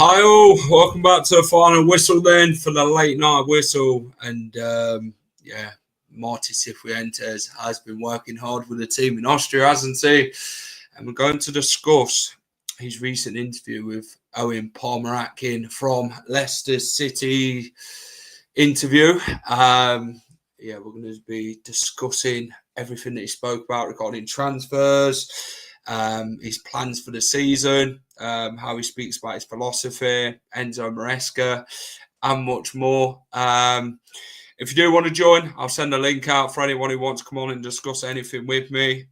Hi all, welcome back to the final whistle then for the late night whistle. And Marti Cifuentes has been working hard with the team in Austria, hasn't he? And we're going to discuss his recent interview with Owynn Palmer-Atkin from Leicester City interview. We're going to be discussing everything that he spoke about regarding transfers, his plans for the season, how he speaks about his philosophy, Enzo Maresca, and much more. If you do want to join, I'll send a link out for anyone who wants to come on and discuss anything with me.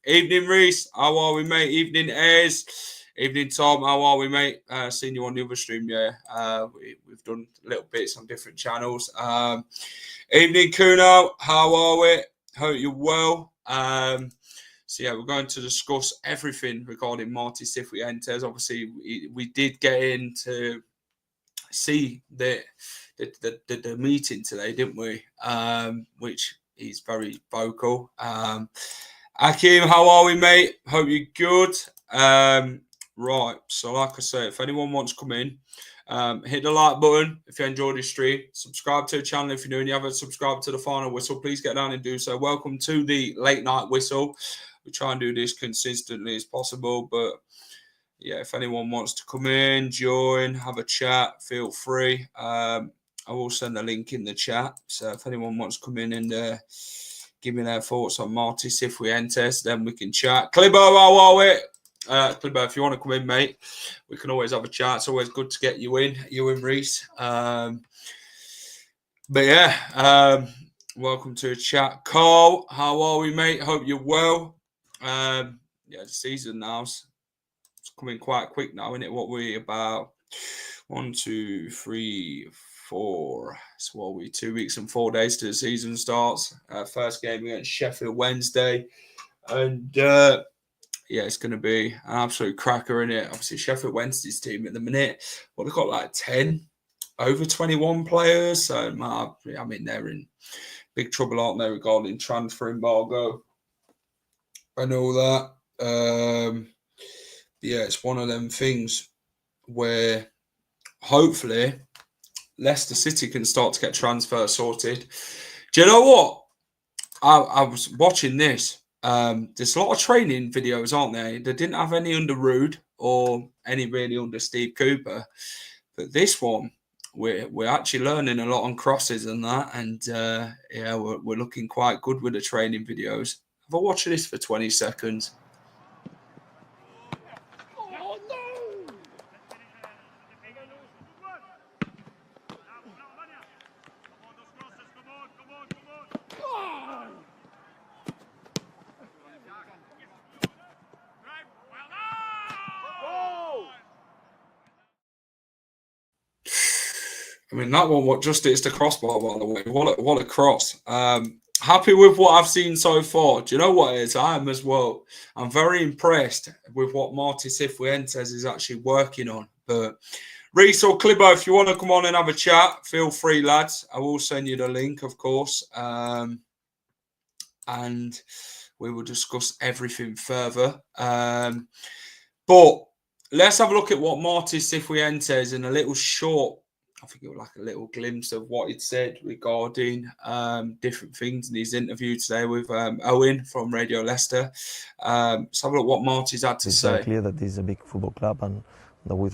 Evening, Reese. How are we, mate? Evening, Ez. Evening, Tom. How are we, mate? Seen you on the other stream, yeah. We've done little bits on different channels. Evening, Kuno. How are we? Hope you're well. We're going to discuss everything regarding Marti Cifuentes. Obviously, we did get in to see the meeting today, didn't we? Which is very vocal. Akim, how are we, mate? Hope you're good. Right, so like I say, if anyone wants to come in, hit the like button if you enjoyed the stream. Subscribe to the channel if you're new and you haven't subscribed to the final whistle. Please get down and do so. Welcome to the late night whistle. We try and do this consistently as possible, but yeah, if anyone wants to come in, join, have a chat, feel free. I will send a link in the chat. So if anyone wants to come in and give me their thoughts on Marti Cifuentes, then we can chat. Clibbo, how are we? Clibbo, if you want to come in, mate, we can always have a chat. It's always good to get you in, you and Reese. Welcome to the chat. Carl, how are we, mate? Hope you're well. The season now it's coming quite quick now, isn't it? What we about 1, 2, 3, 4. So what are we 2 weeks and 4 days to the season starts. First game against Sheffield Wednesday, and it's going to be an absolute cracker, isn't it? Obviously, Sheffield Wednesday's team at the minute, they've got like 10 over 21 players. So they're in big trouble, aren't they, regarding transfer embargo and all that. It's one of them things where hopefully Leicester City can start to get transfers sorted. Do you know what? I was watching this. There's a lot of training videos, aren't there? They didn't have any under Rude or any really under Steve Cooper. But this one, we're actually learning a lot on crosses and that. And we're looking quite good with the training videos. Have a watch this for 20 seconds. Oh, no! I mean, that one, just hits the crossbar, by the way. What a cross. Happy with what I've seen so far. Do you know what it is? I am as well. I'm very impressed with what Marti Cifuentes is actually working on. But Reese or Clibbo, if you want to come on and have a chat, feel free, lads. I will send you the link, of course. And we will discuss everything further. But let's have a look at what Marti Cifuentes in a little short, I think it was like a little glimpse of what he'd said regarding different things in his interview today with Owynn from Radio Leicester. Let's have a look what Marti's had to say. It's clear that this is a big football club and that we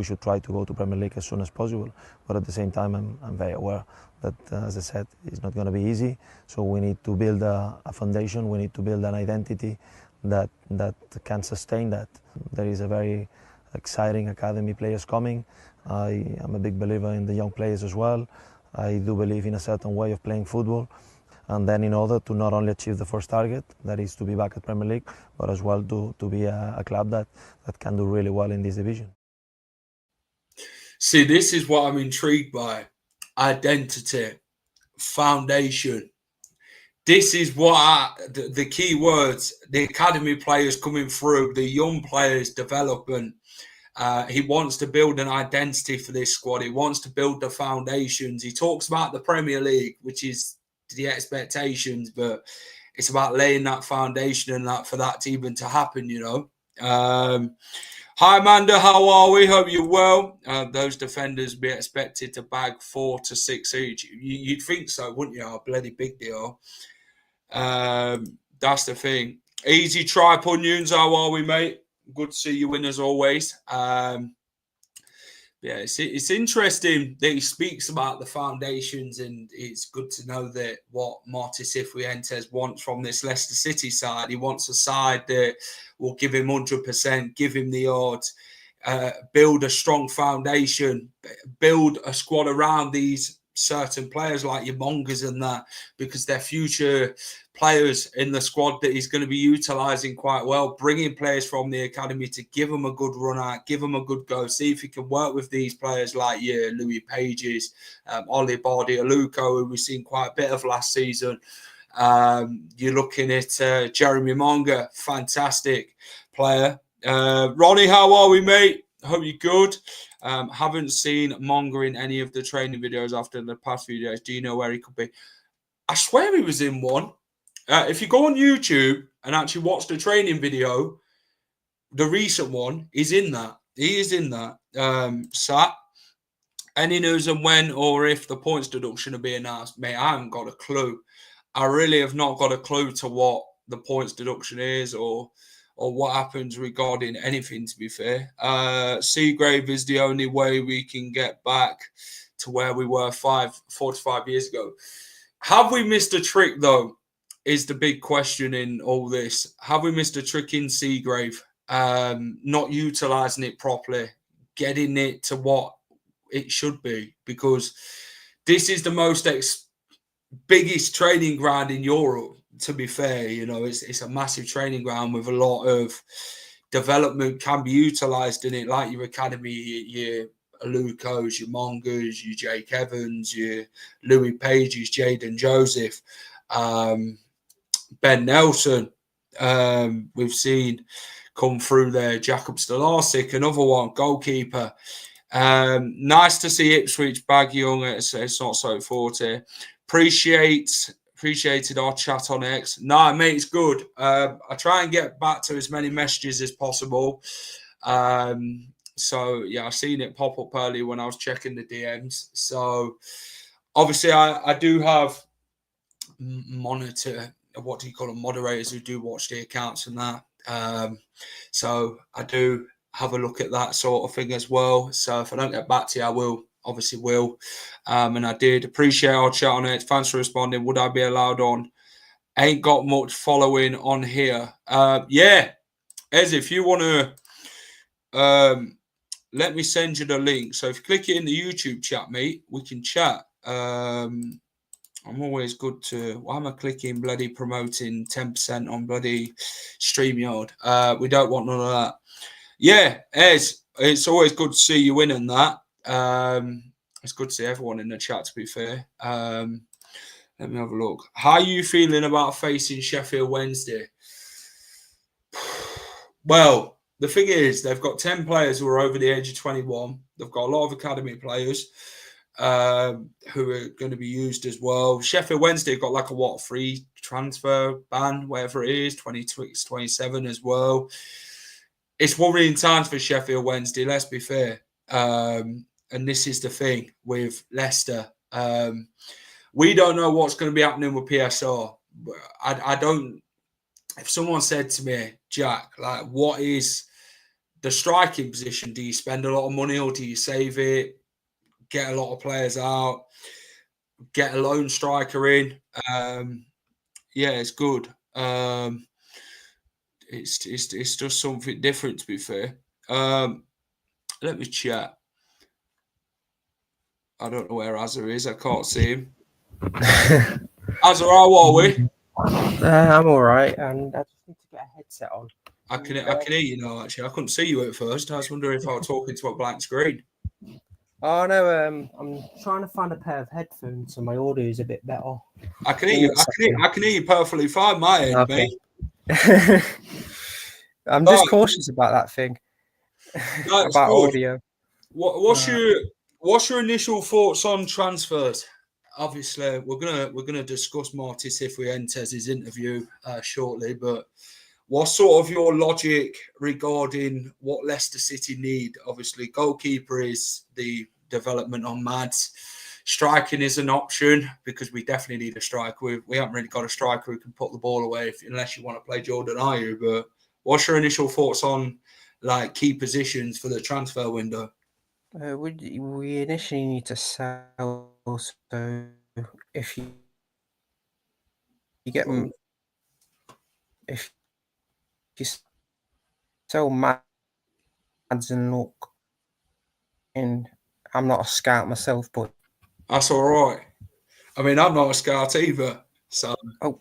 should try to go to Premier League as soon as possible. But at the same time, I'm very aware that, as I said, it's not going to be easy. So we need to build a foundation. We need to build an identity that can sustain that. There is a very exciting academy players coming. I am a big believer in the young players as well. I do believe in a certain way of playing football. and then in order to not only achieve the first target, that is to be back at Premier League, but as well to be a club that can do really well in this division. See, this is what I'm intrigued by. Identity, foundation. This is what the key words, the academy players coming through, the young players development. He wants to build an identity for this squad. He wants to build the foundations. He talks about the Premier League, which is the expectations, but it's about laying that foundation and that for that to even to happen, you know. Hi, Amanda. How are we? Hope you're well. Those defenders be expected to bag 4 to 6 each. You'd think so, wouldn't you? A bloody big deal. That's the thing. Easy tripe onions. How are we, mate? Good to see you in as always. Yeah, it's interesting that he speaks about the foundations, and it's good to know that what Marti Cifuentes wants from this Leicester City side. He wants a side that will give him 100%, give him the odds, build a strong foundation, build a squad around these certain players like your Mongers and that, because they're future players in the squad that he's going to be utilising quite well, bringing players from the academy to give them a good run out, give them a good go, see if he can work with these players like your Louis Pages, Oli Bardi, Aluko, who we've seen quite a bit of last season. You're looking at Jeremy Monga, fantastic player. Ronnie, how are we, mate? Hope you're good. Haven't seen Monga in any of the training videos after the past few days. Do you know where he could be? I swear he was in one. If you go on YouTube and actually watch the training video, the recent one, he's in that. He is in that. Sat. Any news on when or if the points deduction will be announced? Mate, I haven't got a clue. I really have not got a clue to what the points deduction is or what happens regarding anything, to be fair. Seagrave is the only way we can get back to where we were 4 to 5 years ago. Have we missed a trick, though, is the big question in all this. Have we missed a trick in Seagrave? Not utilising it properly, getting it to what it should be, because this is the most biggest training ground in Europe, to be fair. You know, it's a massive training ground with a lot of development can be utilised in it, like your academy, your Lucos, your Mongers, your Jake Evans, your Louis Pages, Jaden Joseph, Ben Nelson, we've seen come through there, Jakob Stolarczyk, another one, goalkeeper. Nice to see Ipswich bag young. It's not so forte. Appreciated our chat on X. No, mate, it's good. I try and get back to as many messages as possible. So yeah, I seen it pop up early when I was checking the DMs. So obviously I do have moderators who do watch the accounts and that. So I do have a look at that sort of thing as well. So if I don't get back to you, I will. Obviously will. And I did appreciate our chat on it. Thanks for responding. Would I be allowed on? Ain't got much following on here. Yeah. Ez, if you want to let me send you the link. So if you click it in the YouTube chat, mate, we can chat. I'm always good to... Why am I clicking bloody promoting 10% on bloody StreamYard? We don't want none of that. Yeah, Ez, it's always good to see you winning that. It's good to see everyone in the chat, to be fair. Let me have a look. How are you feeling about facing Sheffield Wednesday? Well, the thing is, they've got 10 players who are over the age of 21. They've got a lot of academy players who are going to be used as well. Sheffield Wednesday got like a free transfer ban, whatever it is, 26, 27 as well. It's worrying times for Sheffield Wednesday, let's be fair. And this is the thing with Leicester. We don't know what's going to be happening with PSR. I don't... If someone said to me, Jack, like, what is the striking position? Do you spend a lot of money or do you save it? Get a lot of players out? Get a lone striker in? Yeah, it's good. It's just something different, to be fair. Let me chat. I don't know where Azza is. I can't see him. As how are we? I'm all right, and I just need to get a headset on. I can hear you now. Actually, I couldn't see you at first. I was wondering if I was talking to a blank screen. Oh no, I'm trying to find a pair of headphones, so my audio is a bit better. I can hear you. I can hear you perfectly fine. My end, Okay. mate. I'm just cautious about that thing. That's about good. audio. What's your initial thoughts on transfers? Obviously, we're gonna discuss Marti Cifuentes' interview shortly, but what's sort of your logic regarding what Leicester City need? Obviously, goalkeeper is the development on Mads. Striking is an option because we definitely need a striker. We haven't really got a striker who can put the ball away unless you want to play Jordan Ayew. But what's your initial thoughts on like key positions for the transfer window? We initially need to sell. So if you get them, if you sell Mads and look, and I'm not a scout myself, but that's all right. I mean, I'm not a scout either, so I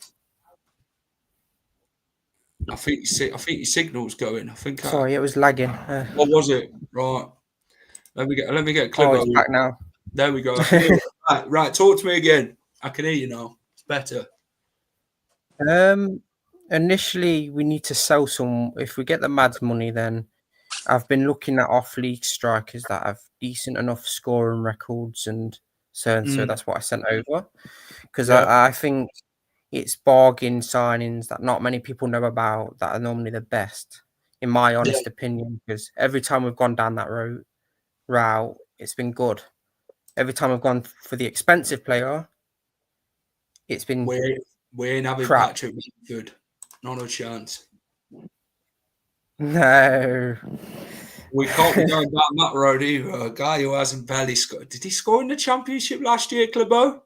think your signal's going. I think. Sorry, it was lagging. What was it? Right. Let me get Clipbo. Oh, it's back now. There we go. I can hear you. Right. Talk to me again. I can hear you now. It's better. Initially, we need to sell some. If we get the Mads money, then I've been looking at off-league strikers that have decent enough scoring records, and so that's what I sent over because I think it's bargain signings that not many people know about that are normally the best, in my honest opinion. Because every time we've gone down that route, it's been good. Every time I've gone for the expensive player, it's been we ain't having crap. Patrick good. Not a chance. No. We can't be going down that road either. A guy who hasn't barely scored. Did he score in the championship last year, Clibbo?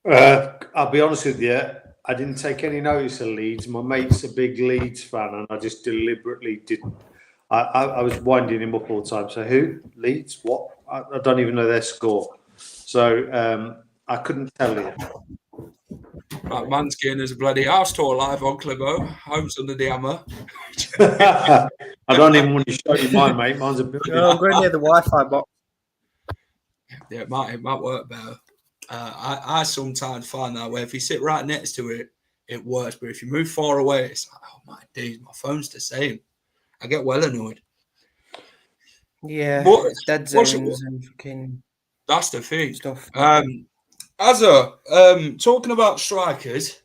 I'll be honest with you. I didn't take any notice of Leeds. My mate's a big Leeds fan, and I just deliberately didn't. I was winding him up all the time. So who? Leeds? What? I don't even know their score. So I couldn't tell you. Right, man's getting his bloody house tour live on Clibbo. Home's under the hammer. I don't even want to show you mine, mate. Mine's a bit. I'm going near the Wi-Fi box. Yeah, it might work better. I sometimes find that way. If you sit right next to it, it works. But if you move far away, it's like, oh my days, my phone's the same. I get well annoyed. Yeah, but it's dead zones and fucking. That's the thing. Stuff. Talking about strikers,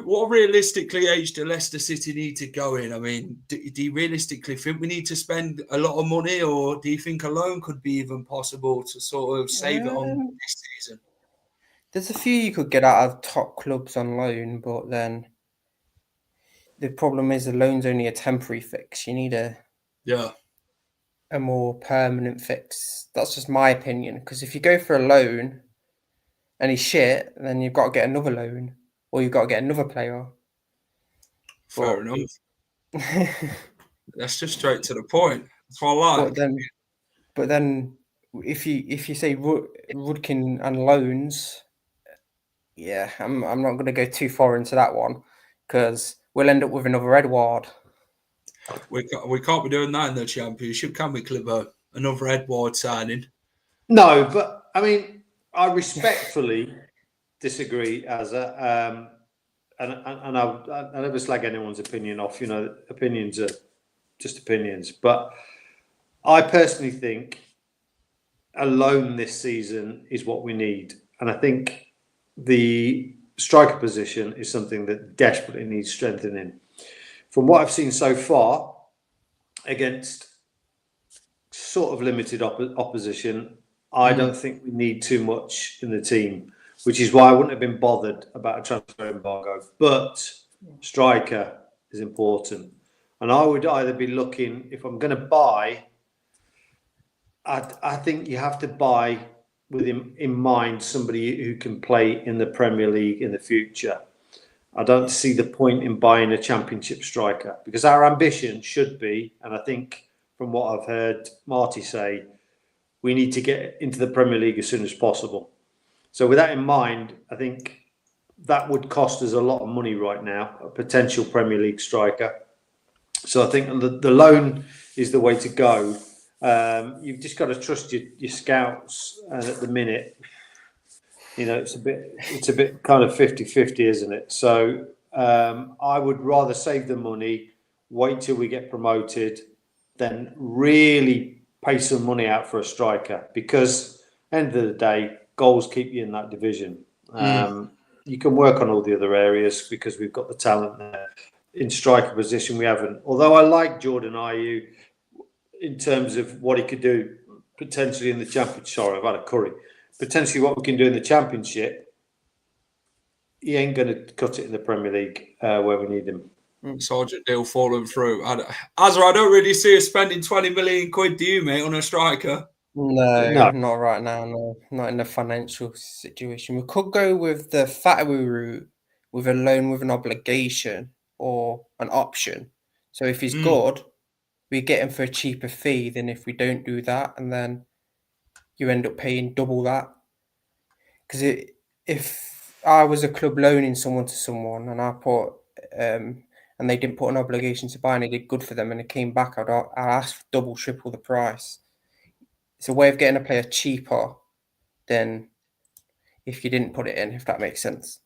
what realistically age do Leicester City need to go in? I mean, do you realistically think we need to spend a lot of money, or do you think a loan could be even possible to sort of save it on this season? There's a few you could get out of top clubs on loan, but then the problem is the loan's only a temporary fix. You need a more permanent fix. That's just my opinion. Because if you go for a loan and he's shit, then you've got to get another loan, or you've got to get another player. Fair enough. That's just straight to the point. That's what I like. But then, if you say Rudkin and loans, yeah, I'm not going to go too far into that one because we'll end up with another Edward. We can't be doing that in the Championship, can we, Clibbo? Another Edward signing. No, but I mean, I respectfully disagree as a and I never slag anyone's opinion off. You know, opinions are just opinions. But I personally think a loan this season is what we need, and I think the striker position is something that desperately needs strengthening. From what I've seen so far, against sort of limited opposition, I don't think we need too much in the team, which is why I wouldn't have been bothered about a transfer embargo. But striker is important. And I would either be looking, if I'm going to buy, I think you have to buy with him in mind somebody who can play in the Premier League in the future. I don't see the point in buying a championship striker because our ambition should be, and I think from what I've heard Marty say, we need to get into the Premier League as soon as possible. So with that in mind, I think that would cost us a lot of money right now, a potential Premier League striker. So I think the loan is the way to go. You've just got to trust your scouts, and at the minute, it's a bit kind of 50-50, isn't it? So I would rather save the money, wait till we get promoted, than really pay some money out for a striker, because end of the day, goals keep you in that division. You can work on all the other areas because we've got the talent there. In striker position, we haven't. Although I like Jordan Ayew in terms of what he could do potentially in the championship. Sorry, I've had a curry. Potentially what we can do in the championship, he ain't going to cut it in the Premier League where we need him. Sergeant deal falling through. Azra, I don't really see us spending 20 million quid, do you, mate, on a striker? No, not right now. No, not in the financial situation. We could go with the Fatawu route, with a loan with an obligation or an option. So if he's good, we get him for a cheaper fee than if we don't do that, and then you end up paying double that. Because if I was a club loaning someone to someone, and I put and they didn't put an obligation to buy, and it did good for them, and it came back, I'd ask for double, triple the price. It's a way of getting a player cheaper than if you didn't put it in, if that makes sense.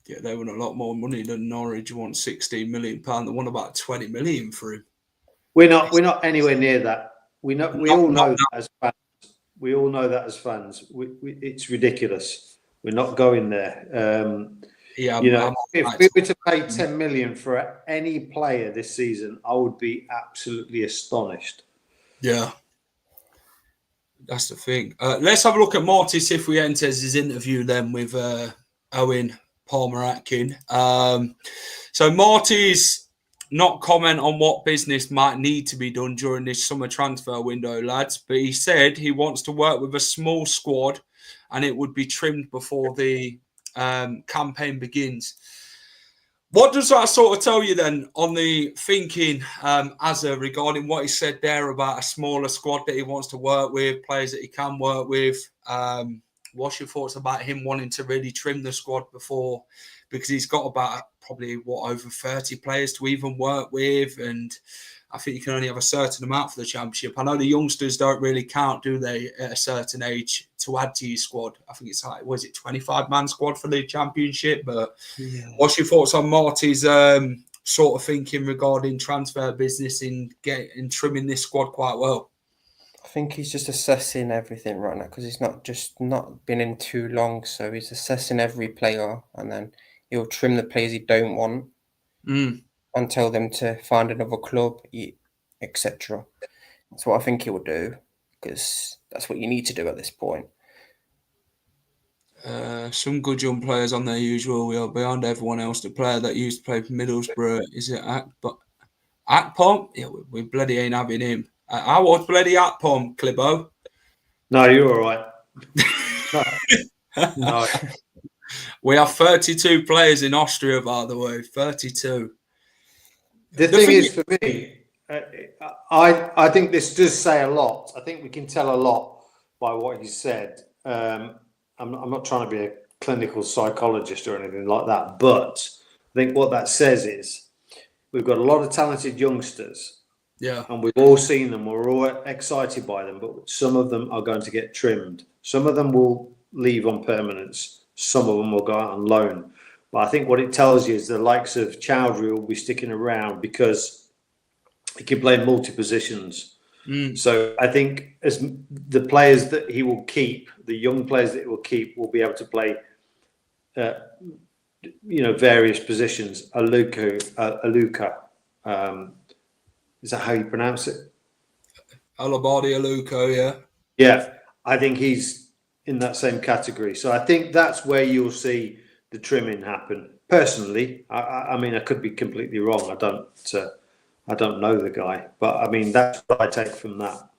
Yeah, they want a lot more money than Norwich. You want £16 million. They want about 20 million for him. We're not anywhere near that. We all know that as fans. We all know that as fans. It's ridiculous. We're not going there. If we were to pay 10 million for any player this season, I would be absolutely astonished. Yeah. That's the thing. Let's have a look at Marti Cifuentes' interview then with Owynn, Palmer-Atkin. So Marty's not comment on what business might need to be done during this summer transfer window, lads, but he said he wants to work with a small squad and it would be trimmed before the campaign begins. What does that sort of tell you then on the thinking, Azza, regarding what he said there about a smaller squad that he wants to work with, players that he can work with? What's your thoughts about him wanting to really trim the squad before? Because he's got about probably, over 30 players to even work with. And I think you can only have a certain amount for the championship. I know the youngsters don't really count, do they, at a certain age to add to your squad? I think it's like, 25-man squad for the championship? But what's your thoughts on Marty's sort of thinking regarding transfer business in trimming this squad quite well? I think he's just assessing everything right now because he's not been in too long. So he's assessing every player and then he'll trim the players he don't want and tell them to find another club, etc. That's what I think he will do because that's what you need to do at this point. Some good young players on their usual wheel behind everyone else. The player that used to play for Middlesbrough, is it Akpom? Yeah, we bloody ain't having him. I was bloody Akpom, Clibbo. No, you're all right. No. We have 32 players in Austria, by the way. 32. The thing is, for me, I think this does say a lot. I think we can tell a lot by what he said. I'm not trying to be a clinical psychologist or anything like that, but I think what that says is we've got a lot of talented youngsters. Yeah, and we've all seen them. We're all excited by them, but some of them are going to get trimmed. Some of them will leave on permanence. Some of them will go out on loan. But I think what it tells you is the likes of Chowdhury will be sticking around because he can play multi-positions. So I think as the players that he will keep, the young players that he will keep, will be able to play, various positions. Aluka. Is that how you pronounce it? Alabadi Aluko, yeah. Yeah, I think he's in that same category. So I think that's where you'll see the trimming happen. Personally, I mean, I could be completely wrong. I don't know the guy, but I mean, that's what I take from that.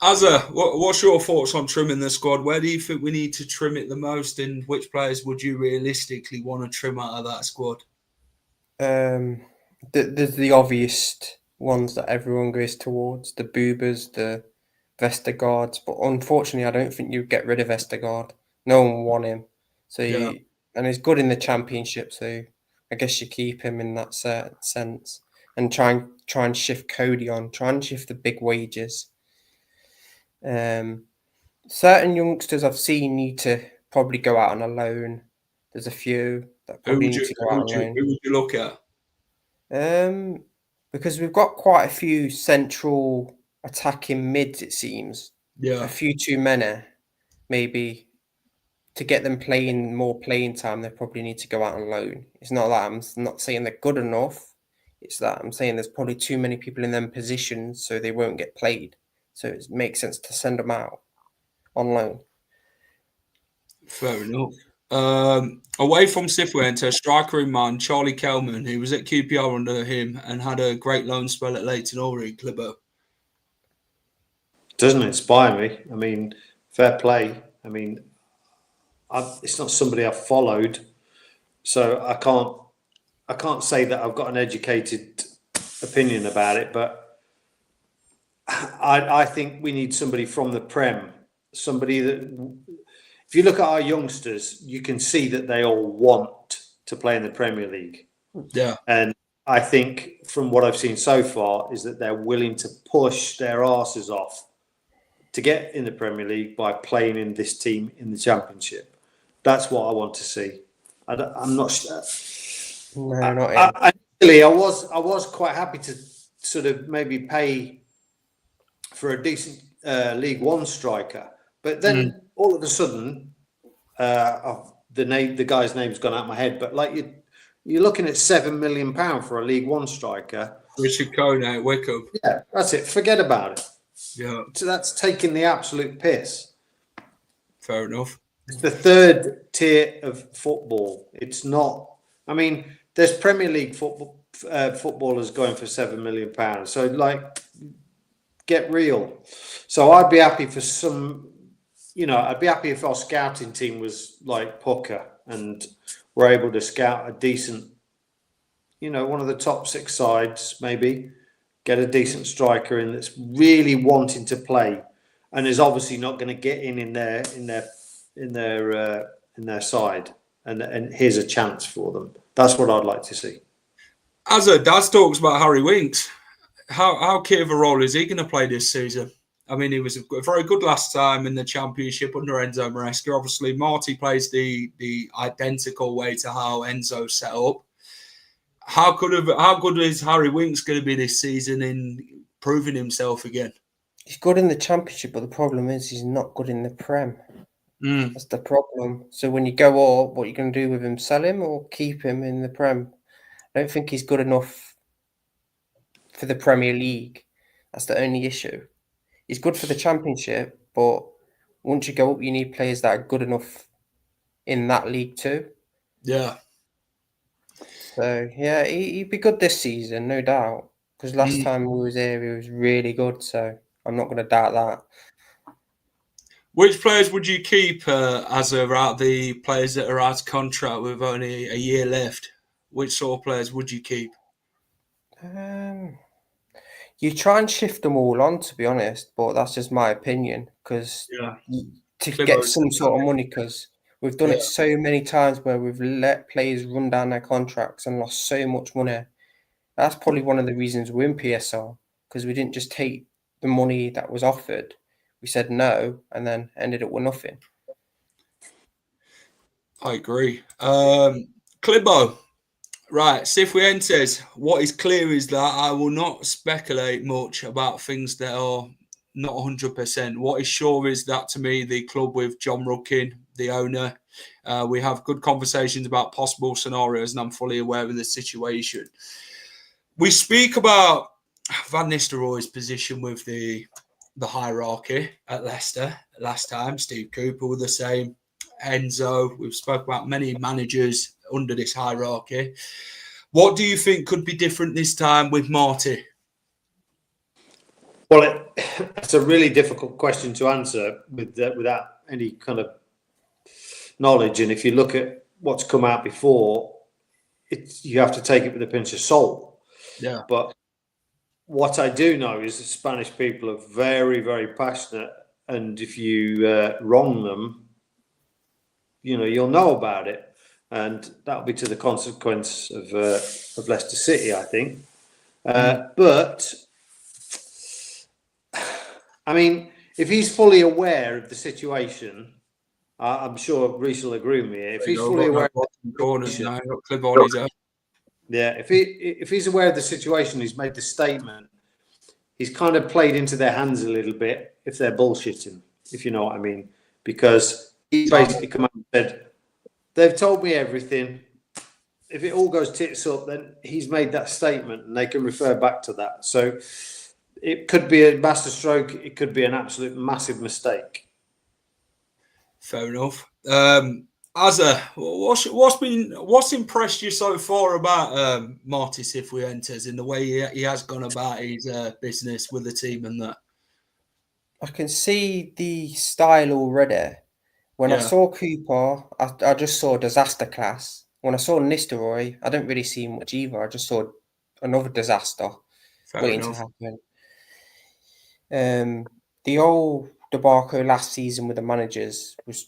Azza, what's your thoughts on trimming the squad? Where do you think we need to trim it the most, and which players would you realistically want to trim out of that squad? There's the obvious ones that everyone goes towards, the Boobers, the Vestergaards, but unfortunately I don't think you get rid of Vestergaard. No one want him. So Yeah. and he's good in the Championship. So I guess you keep him in that certain sense and try and shift Cody on. Try and shift the big wages. Certain youngsters I've seen need to probably go out on a loan. There's a few that probably need to go out on loan. Who would you look at? Because we've got quite a few central attacking mids, it seems. Yeah. A few too many. Maybe to get them playing more playing time, they probably need to go out on loan. It's not that I'm not saying they're good enough. It's that I'm saying there's probably too many people in them positions, so they won't get played. So it makes sense to send them out on loan. Fair enough. Away from Cifuentes, striker in man, Charlie Kelman, he was at QPR under him and had a great loan spell at Leyton Orient, Clibbo. Doesn't inspire me. I mean, fair play. I mean, it's not somebody I've followed, so I can't say that I've got an educated opinion about it. But I think we need somebody from the Prem, somebody that. If you look at our youngsters, you can see that they all want to play in the Premier League. Yeah. And I think from what I've seen so far is that they're willing to push their arses off to get in the Premier League by playing in this team in the Championship. That's what I want to see. I'm not sure. No, not Initially, I was quite happy to sort of maybe pay for a decent League One striker. But then all of a sudden, the guy's name's gone out of my head. But like you're looking at £7 million for a League One striker. Richard Cohn at Wickham. Yeah, that's it. Forget about it. Yeah. So that's taking the absolute piss. Fair enough. It's the third tier of football. It's not. I mean, there's Premier League footballers going for £7 million. So like, get real. So I'd be happy for some. I'd be happy if our scouting team was like Pucker and we're able to scout a decent, one of the top 6 sides, maybe get a decent striker in that's really wanting to play and is obviously not going to get in their side. And here's a chance for them. That's what I'd like to see. As a Daz talks about Harry Winks, how key of a role is he going to play this season? I mean, he was very good last time in the Championship under Enzo Maresca. Obviously, Marti plays the identical way to how Enzo set up. How good is Harry Winks going to be this season in proving himself again? He's good in the Championship, but the problem is he's not good in the Prem. That's the problem. So when you go up, what are you going to do with him? Sell him or keep him in the Prem? I don't think he's good enough for the Premier League. That's the only issue. He's good for the Championship, but once you go up, you need players that are good enough in that league too. Yeah. So, yeah, he'd be good this season, no doubt. Because last time we was here, he was really good. So I'm not going to doubt that. Which players would you keep as out the players that are out of contract with only a year left? Which sort of players would you keep? You try and shift them all on, to be honest, but that's just my opinion. Because to get some sort of money, because we've done it so many times where we've let players run down their contracts and lost so much money. That's probably one of the reasons we're in PSL, because we didn't just take the money that was offered. We said no and then ended up with nothing. I agree. Clibbo. Right, Cifuentes, what is clear is that I will not speculate much about things that are not 100%. What is sure is that, to me, the club with John Ruckin, the owner, we have good conversations about possible scenarios, and I'm fully aware of the situation. We speak about Van Nistelrooy's position with the hierarchy at Leicester last time. Steve Cooper were the same. Enzo, we've spoke about many managers under this hierarchy. What do you think could be different this time with Marti? Well, it's a really difficult question to answer without any kind of knowledge. And if you look at what's come out before, you have to take it with a pinch of salt. Yeah. But what I do know is the Spanish people are very, very passionate. And if you wrong them, you'll know about it, and that'll be to the consequence of Leicester City, I think. But I mean, if he's fully aware of the situation, I'm sure Reece will agree with me. If he's fully aware, if he's aware of the situation, he's made the statement. He's kind of played into their hands a little bit if they're bullshitting, if you know what I mean, because he basically come out and said, "They've told me everything. If it all goes tits up, then he's made that statement, and they can refer back to that." So it could be a masterstroke. It could be an absolute massive mistake. Fair enough. Azza, what's impressed you so far about Marti Cifuentes in the way he has gone about his business with the team and that? I can see the style already. When I saw Cooper, I just saw disaster class. When I saw Nistelrooy, I didn't really see much either. I just saw another disaster waiting to happen. The old debacle last season with the managers was,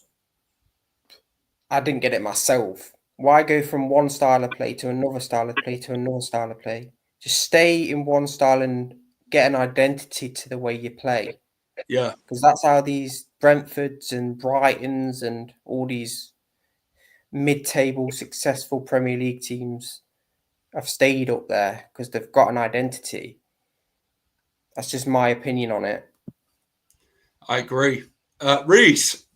I didn't get it myself. Why go from one style of play to another style of play to another style of play? Just stay in one style and get an identity to the way you play. Yeah. Because that's how these Brentfords and Brightons and all these mid-table successful Premier League teams have stayed up there, because they've got an identity. That's just my opinion on it. I agree. Reece,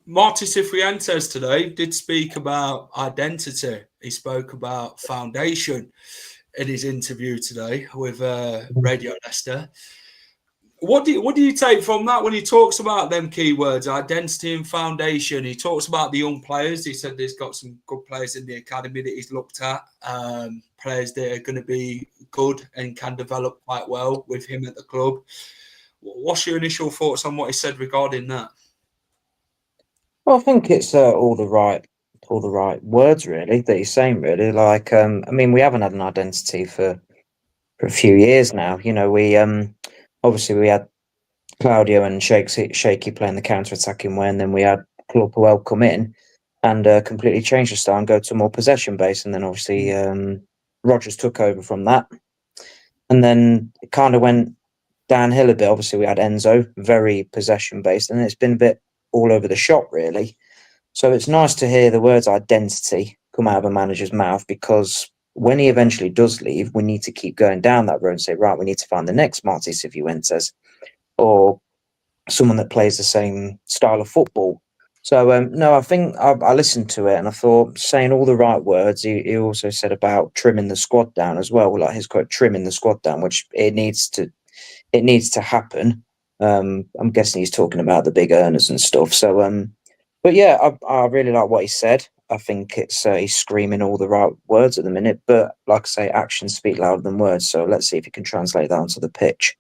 Marti Cifuentes today did speak about identity. He spoke about foundation in his interview today with Radio Leicester. What do you take from that when he talks about them keywords, identity and foundation? He talks about the young players. He said there's got some good players in the academy that he's looked at, players that are going to be good and can develop quite well with him at the club. What's your initial thoughts on what he said regarding that? Well, I think it's all the right words really that he's saying. Really, like I mean, we haven't had an identity for a few years now. We obviously we had Claudio and Shaky playing the counter-attacking way, and then we had Klopp come in and completely change the style and go to a more possession base, and then obviously Rodgers took over from that, and then it kind of went downhill a bit. Obviously we had Enzo, very possession based, and it's been a bit all over the shop really. So it's nice to hear the words identity come out of a manager's mouth, because when he eventually does leave, we need to keep going down that road and say, right, we need to find the next Marti Cifuentes, or someone that plays the same style of football. So no, I think I listened to it and I thought, saying all the right words. He also said about trimming the squad down as well, like his quote, trimming the squad down, which it needs to happen. I'm guessing he's talking about the big earners and stuff. So but yeah, I really like what he said. I think it's he's screaming all the right words at the minute, but like I say, actions speak louder than words. So let's see if he can translate that onto the pitch.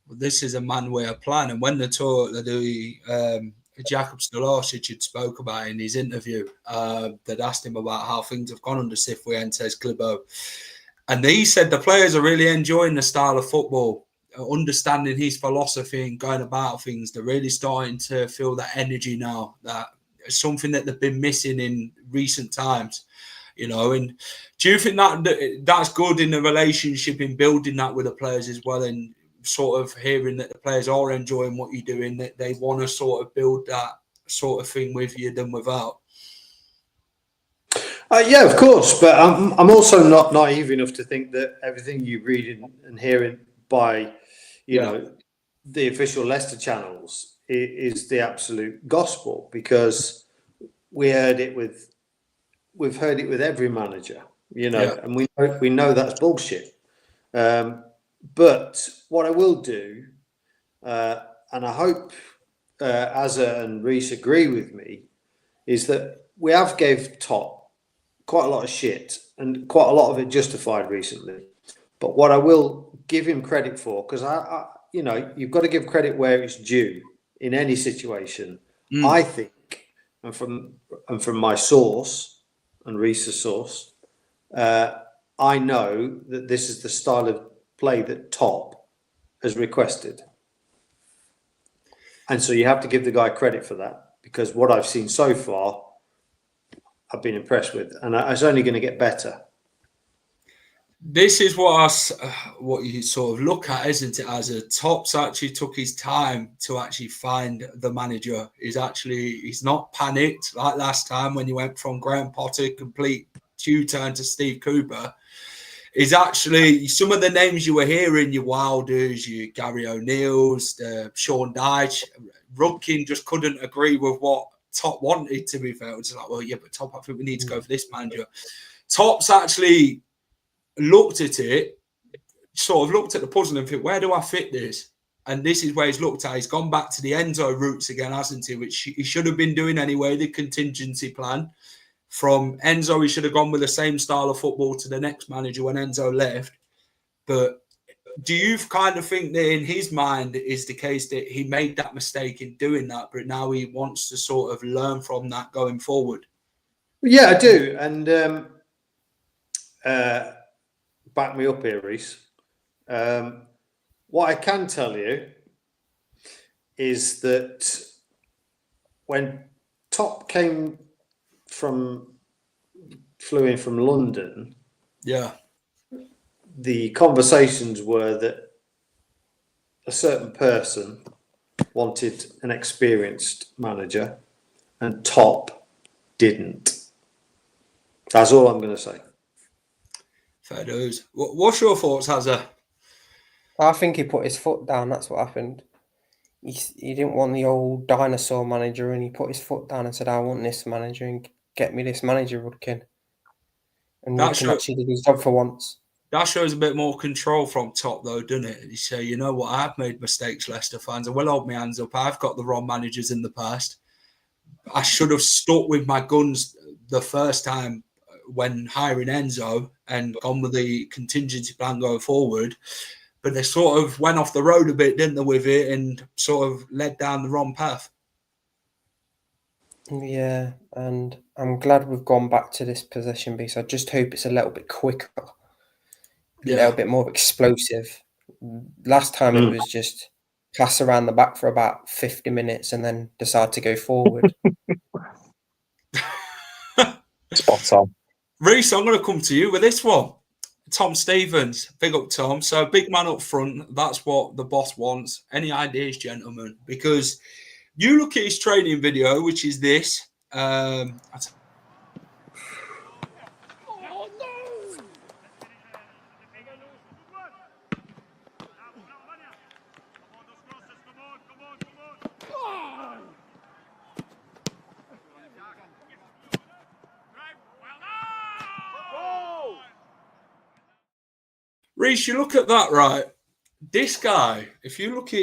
Well, this is a man with a plan, and when the Jakub Stolosic had spoke about in his interview, they'd asked him about how things have gone under Cifuentes Clibo, and he said the players are really enjoying the style of football, understanding his philosophy and going about things. They're really starting to feel that energy now, that it's something that they've been missing in recent times, and do you think that that's good in the relationship, in building that with the players as well, and sort of hearing that the players are enjoying what you're doing, that they want to sort of build that sort of thing with you than without? Yeah, of course, but I'm also not naive enough to think that everything you read and hearing by the official Leicester channels is the absolute gospel, because we've heard it with every manager, and we know that's bullshit. But what I will do, and I hope Azza and Reece agree with me, is that we have gave Top quite a lot of shit, and quite a lot of it justified recently. But what I will give him credit for, because I you've got to give credit where it's due in any situation. I think, and from my source and Reece's source, I know that this is the style of play that Top has requested, and so you have to give the guy credit for that, because what I've seen so far I've been impressed with, and it's only going to get better. This is what you sort of look at, isn't it? As a Top's actually took his time to actually find the manager. He's not panicked like last time when you went from Graham Potter, complete U-turn, to Steve Cooper. Is actually some of the names you were hearing, your Wilders, your Gary O'Neills, Sean Dyche. Rudkin just couldn't agree with what Top wanted, to be fair. It's like, well, yeah, but Top, I think we need to go for this manager. Top's actually looked at it, sort of looked at the puzzle and think, where do I fit this? And this is where he's looked at. He's gone back to the Enzo roots again, hasn't he? Which he should have been doing anyway, the contingency plan. From Enzo, he should have gone with the same style of football to the next manager when Enzo left. But do you kind of think that in his mind is the case that he made that mistake in doing that, but now he wants to sort of learn from that going forward? Yeah, I do. And back me up here, Reese. What I can tell you is that when Top flew in from London, yeah, the conversations were that a certain person wanted an experienced manager and Top didn't. That's all I'm going to say. Fair dues. What's your thoughts, Hazza? I think he put his foot down. That's what happened. He didn't want the old dinosaur manager, and he put his foot down and said, I want this manager, and get me this manager, Rudkin. And Rudkin actually did his job for once. That shows a bit more control from Top, though, doesn't it? You say, you know what, I've made mistakes, Leicester fans. I will hold my hands up. I've got the wrong managers in the past. I should have stuck with my guns the first time when hiring Enzo and gone with the contingency plan going forward. But they sort of went off the road a bit, didn't they, with it, and sort of led down the wrong path. Yeah, and I'm glad we've gone back to this possession base. I just hope it's a little bit quicker, a little bit more explosive. Last time it was just pass around the back for about 50 minutes and then decide to go forward. Spot on. Reece, I'm going to come to you with this one. Tom Stevens, big up Tom. So big man up front, that's what the boss wants. Any ideas, gentlemen? Because you look at his training video, which is this. Reece, you look at that, right? This guy, if you look at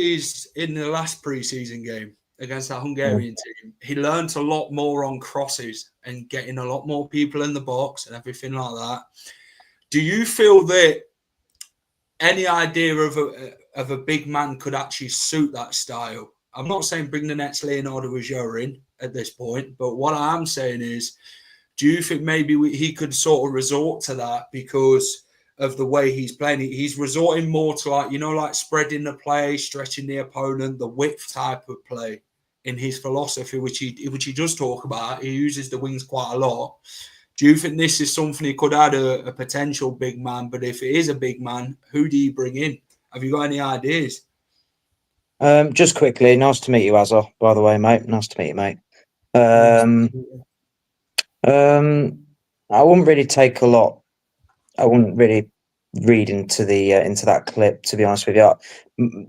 in the last preseason game against that Hungarian team, he learned a lot more on crosses and getting a lot more people in the box and everything like that. Do you feel that any idea of a big man could actually suit that style? I'm not saying bring the next Leonardo Ojura in at this point, but what I am saying is, do you think maybe he could sort of resort to that because of the way he's playing? He's resorting more to like spreading the play, stretching the opponent, the width type of play in his philosophy, which he does talk about. He uses the wings quite a lot. Do you think this is something he could add a potential big man? But if it is a big man, who do you bring in? Have you got any ideas? Just quickly, nice to meet you, Azza, by the way, mate. Nice to meet you, mate. I wouldn't really take a lot. I wouldn't really read into that clip, to be honest with you.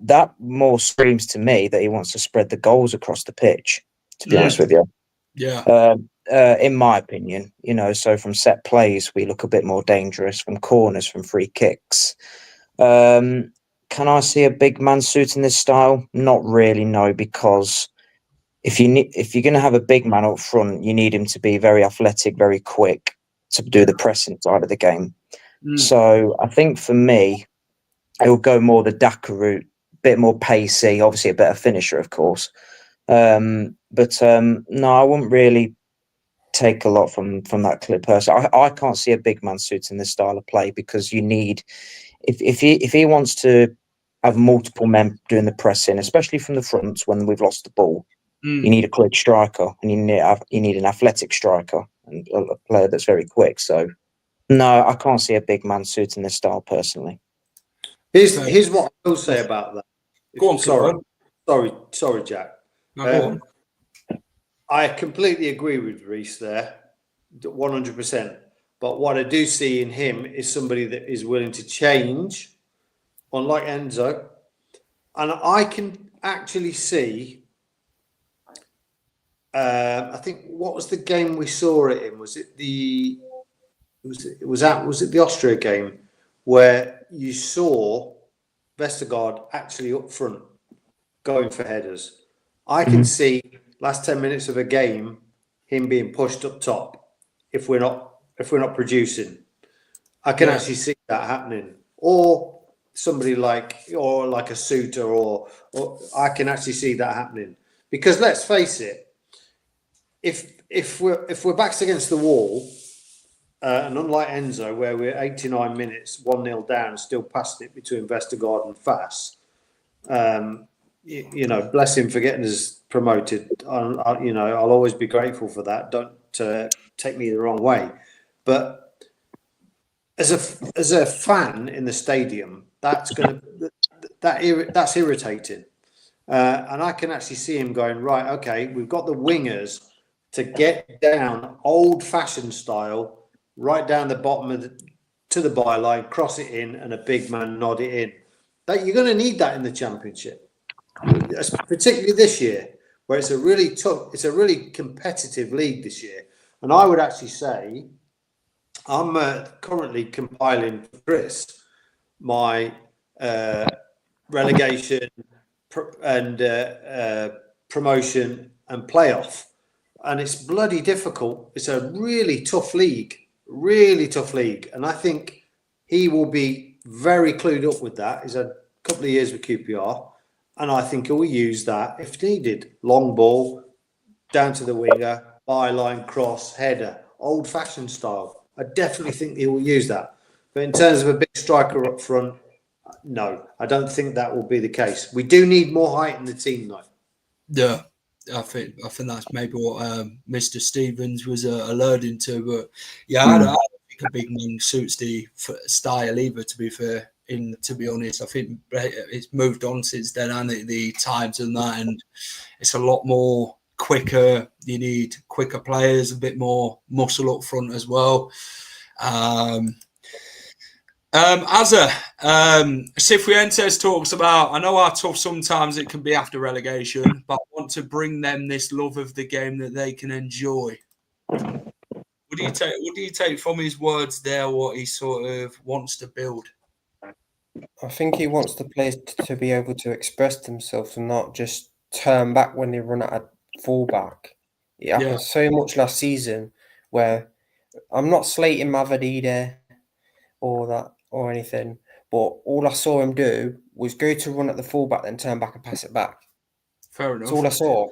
That more screams to me that he wants to spread the goals across the pitch, to be honest with you. Yeah. In my opinion, so from set plays, we look a bit more dangerous, from corners, from free kicks. Can I see a big man suiting this style? Not really, no, because if you're going to have a big man up front, you need him to be very athletic, very quick to do the pressing side of the game. So I think for me, it will go more the Daka route, a bit more pacey, obviously a better finisher, of course. No, I wouldn't really take a lot from that clip personally. I can't see a big man suiting this style of play because you need, if he wants to have multiple men doing the pressing, especially from the front when we've lost the ball, You need a quick striker, and you need an athletic striker and a player that's very quick. So, no, I can't see a big man suiting this style personally. Here's what I will say about that. Go on, Sorry, Jack. No, go on. I completely agree with Reece there, 100%. But what I do see in him is somebody that is willing to change, unlike Enzo. And I can actually see, I think, what was the game we saw it in? Was it the Austria game where you saw Vestergaard actually up front going for headers? I can see last 10 minutes of a game him being pushed up top if we're not producing. I can actually see that happening. Or somebody like a Suter or I can actually see that happening. Because let's face it, if we're backs against the wall, and unlike Enzo, where we're 89 minutes, 1-0 down, still passing it between Vestergaard and Fass, bless him for getting us promoted. I'll always be grateful for that. Don't take me the wrong way. But as a fan in the stadium, that's irritating. And I can actually see him going, right, okay, we've got the wingers to get down old-fashioned style, right down the bottom to the byline, cross it in, and a big man nod it in. You're going to need that in the Championship, particularly this year, where it's a really competitive league this year. And I would actually say, I'm currently compiling for Chris my relegation and promotion and playoff. And it's bloody difficult. It's a really tough league. And I think he will be very clued up with that. He's had a couple of years with QPR. And I think he'll use that if needed. Long ball, down to the winger, byline, cross, header, old-fashioned style. I definitely think he will use that. But in terms of a big striker up front, no, I don't think that will be the case. We do need more height in the team, though. Yeah. I think that's maybe what Mr. Stevens was alluding to, but I don't think a big man suits the style either. To be fair, to be honest, I think it's moved on since then, and the times and that, and it's a lot more quicker. You need quicker players, a bit more muscle up front as well. Cifuentes talks about, I know how tough sometimes it can be after relegation, but I want to bring them this love of the game that they can enjoy. What do you take from his words there, what he sort of wants to build? I think he wants the players to be able to express themselves and not just turn back when they run at a fullback. It happened so much last season where I'm not slating Mavadide or anything, but all I saw him do was go to run at the fullback, then turn back and pass it back. Fair enough. That's all I saw.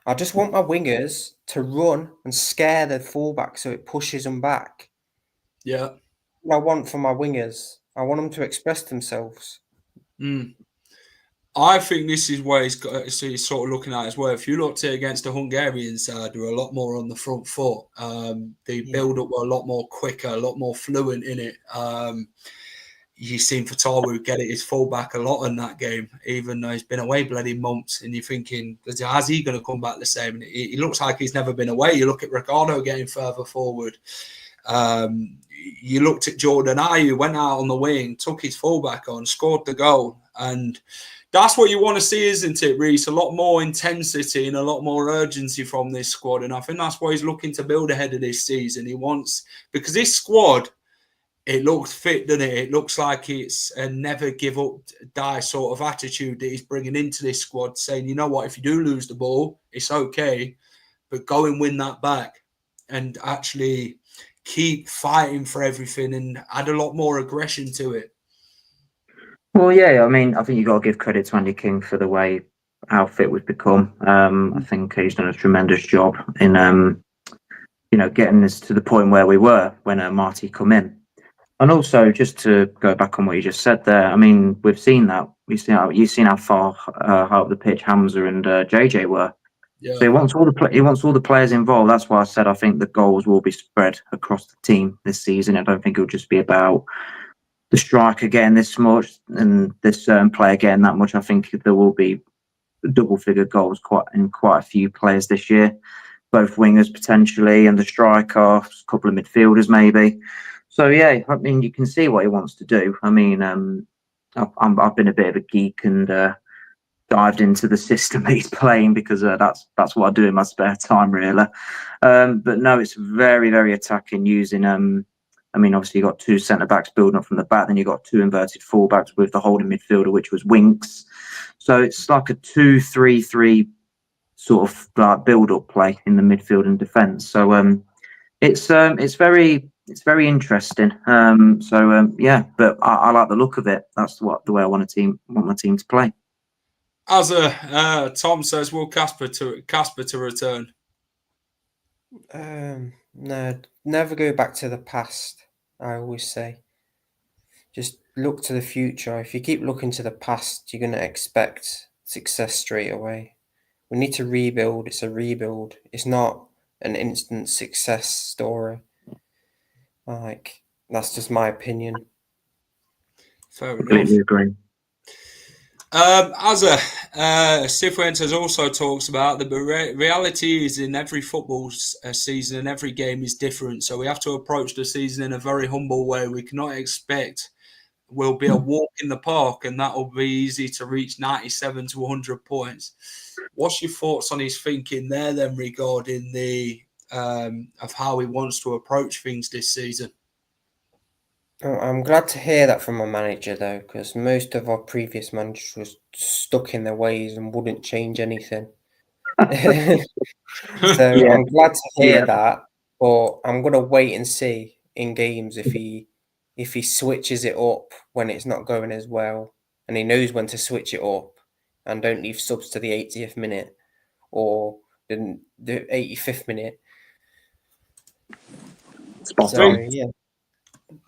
I just want my wingers to run and scare the fullback so it pushes them back. Yeah. What I want from my wingers. I want them to express themselves. I think this is where he's sort of looking at as well. If you looked at it against the Hungarian side, they were a lot more on the front foot. The build-up were a lot more quicker, a lot more fluent in it. You've seen Fatawu get it his fullback a lot in that game, even though he's been away bloody months. And you're thinking, how's he going to come back the same? And he looks like he's never been away. You look at Ricardo getting further forward. You looked at Jordan Ayew, went out on the wing, took his fullback on, scored the goal. And that's what you want to see, isn't it, Reece? A lot more intensity and a lot more urgency from this squad. And I think that's what he's looking to build ahead of this season. He wants, because this squad, it looks fit, doesn't it? It looks like it's a never give up, die sort of attitude that he's bringing into this squad, saying, you know what, if you do lose the ball, it's okay, but go and win that back and actually keep fighting for everything and add a lot more aggression to it. Well, yeah, I mean, I think you've got to give credit to Andy King for the way how fit we've become. I think he's done a tremendous job in, getting us to the point where we were when Marti come in. And also, just to go back on what you just said there, I mean, we've seen that. You've seen how far out the pitch Hamza and JJ were. Yeah. So he wants all the players involved. That's why I said I think the goals will be spread across the team this season. I don't think it'll just be about the striker getting this much and this certain player getting that much. I think there will be double-figure goals in quite a few players this year, both wingers potentially and the striker, a couple of midfielders maybe. So yeah, I mean, you can see what he wants to do. I mean, I've been a bit of a geek and dived into the system he's playing because that's what I do in my spare time, really. But no, it's very, very attacking using. I mean, obviously you got two centre backs building up from the back, then you got two inverted fullbacks with the holding midfielder, which was Winks. So it's like a 2-3-3 sort of like build-up play in the midfield and defence. So it's very interesting. Yeah, but I like the look of it. That's the way I want my team to play. As Tom says, will Casper to return? No, never go back to the past. I always say, just look to the future. If you keep looking to the past, you're going to expect success straight away. We need to rebuild. It's a rebuild. It's not an instant success story. Like, that's just my opinion. Fair enough. Completely agree. As Cifuentes also talks about, the reality is in every football season and every game is different. So we have to approach the season in a very humble way. We cannot expect will be a walk in the park and that will be easy to reach 97 to 100 points. What's your thoughts on his thinking there then regarding the of how he wants to approach things this season? I'm glad to hear that from a manager, though, because most of our previous managers were stuck in their ways and wouldn't change anything. So yeah. I'm glad to hear that, but I'm going to wait and see in games if he switches it up when it's not going as well, and he knows when to switch it up and don't leave subs to the 80th minute or the 85th minute. Yeah.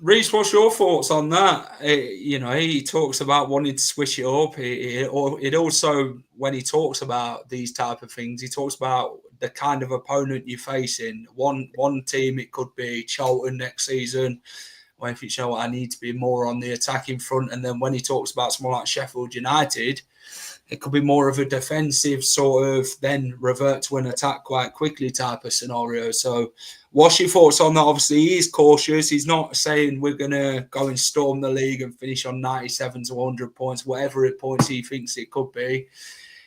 Reece, what's your thoughts on that? He talks about wanting to switch it up. It also, when he talks about these type of things, he talks about the kind of opponent you're facing. One team, it could be Charlton next season. Or if it's, I need to be more on the attacking front. And then when he talks about someone like Sheffield United, it could be more of a defensive sort of then revert to an attack quite quickly type of scenario. So what's your thoughts on that? Obviously, he is cautious. He's not saying we're going to go and storm the league and finish on 97 to 100 points, whatever points he thinks it could be.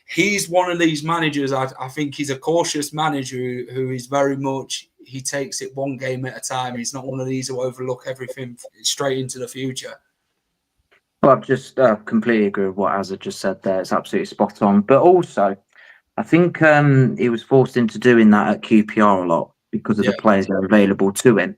He's one of these managers, I think he's a cautious manager who is very much, he takes it one game at a time. He's not one of these who overlook everything straight into the future. Well, I just completely agree with what Azza just said there. It's absolutely spot on. But also, I think he was forced into doing that at QPR a lot because of the players that are available to him.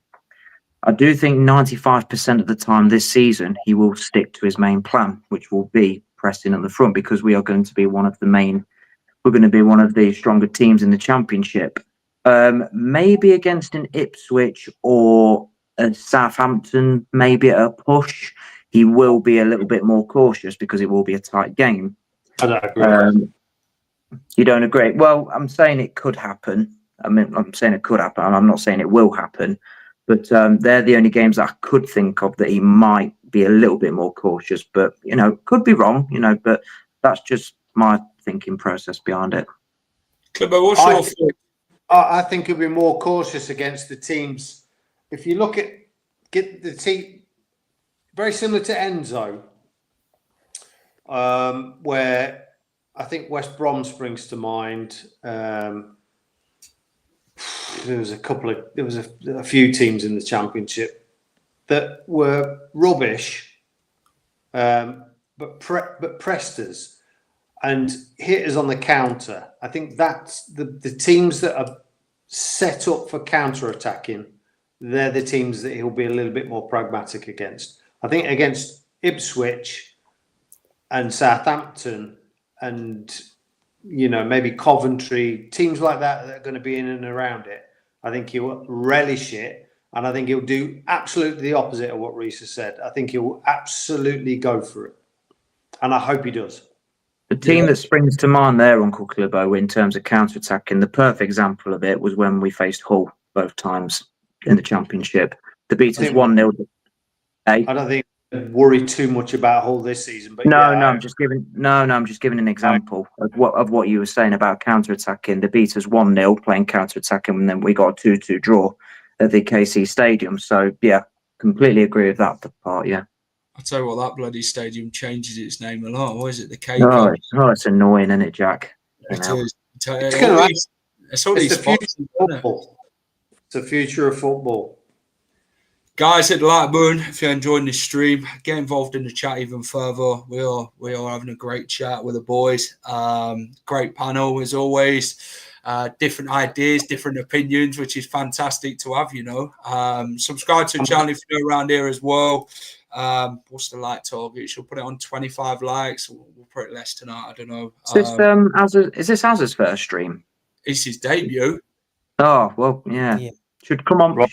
I do think 95% of the time this season, he will stick to his main plan, which will be pressing at the front because we are going to be one of the stronger teams in the Championship. Maybe against an Ipswich or a Southampton, maybe at a push, he will be a little bit more cautious because it will be a tight game. I don't agree. You don't agree? Well, I'm saying it could happen. I'm saying it could happen. I'm not saying it will happen. But they're the only games that I could think of that he might be a little bit more cautious. But, could be wrong, but that's just my thinking process behind it. I think he'll be more cautious against the teams. If you look at the team, very similar to Enzo, where I think West Brom springs to mind. There was a few teams in the Championship that were rubbish, but pressed us and hit us on the counter. I think that's the teams that are set up for counter-attacking. They're the teams that he'll be a little bit more pragmatic against. I think against Ipswich and Southampton and maybe Coventry, teams like that are going to be in and around it. I think he'll relish it. And I think he'll do absolutely the opposite of what Reece has said. I think he'll absolutely go for it. And I hope he does. The team that springs to mind there, Uncle Clibbo, in terms of counter-attacking, the perfect example of it was when we faced Hull both times in the Championship. The beat us 1-0. I don't think I'd worry too much about Hull this season. But I'm just giving an example of what you were saying about counter-attacking. The beat us 1-0 playing counter-attacking, and then we got a 2-2 draw at the KC Stadium. So yeah, completely agree with that part. Yeah. I'll tell you what, that bloody stadium changes its name a lot. What is it? The K. It's annoying, isn't it, Jack? It is. It's the future of football. It's the future of football. Guys, hit the like button if you're enjoying this stream. Get involved in the chat even further. We are having a great chat with the boys. Great panel as always. Different ideas, different opinions, which is fantastic to have. Subscribe to the channel if you're around here as well. What's the like target? She'll put it on 25 likes. We'll put it less tonight. I don't know. Is this Az's first stream? It's his debut. Oh well, yeah. Should come on more,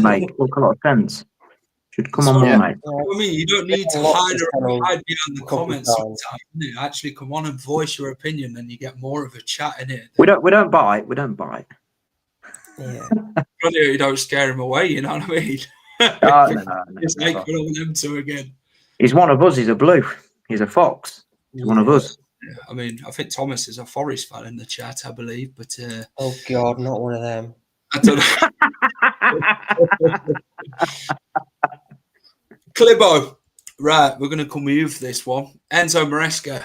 mate. Look a lot of sense. Should come on more, mate. I mean, you don't need to hide behind the comments sometimes. Actually, come on and voice your opinion, and you get more of a chat in it. We don't bite. Yeah. You don't scare him away. You know what I mean? No. Just make one of them two again. He's one of us. He's a blue. He's a fox. He's one of us. Yeah. I mean, I think Thomas is a Forest fan in the chat, I believe. But oh God, not one of them. I don't know. Clibbo. Right, we're going to come with you for this one. Enzo Maresca.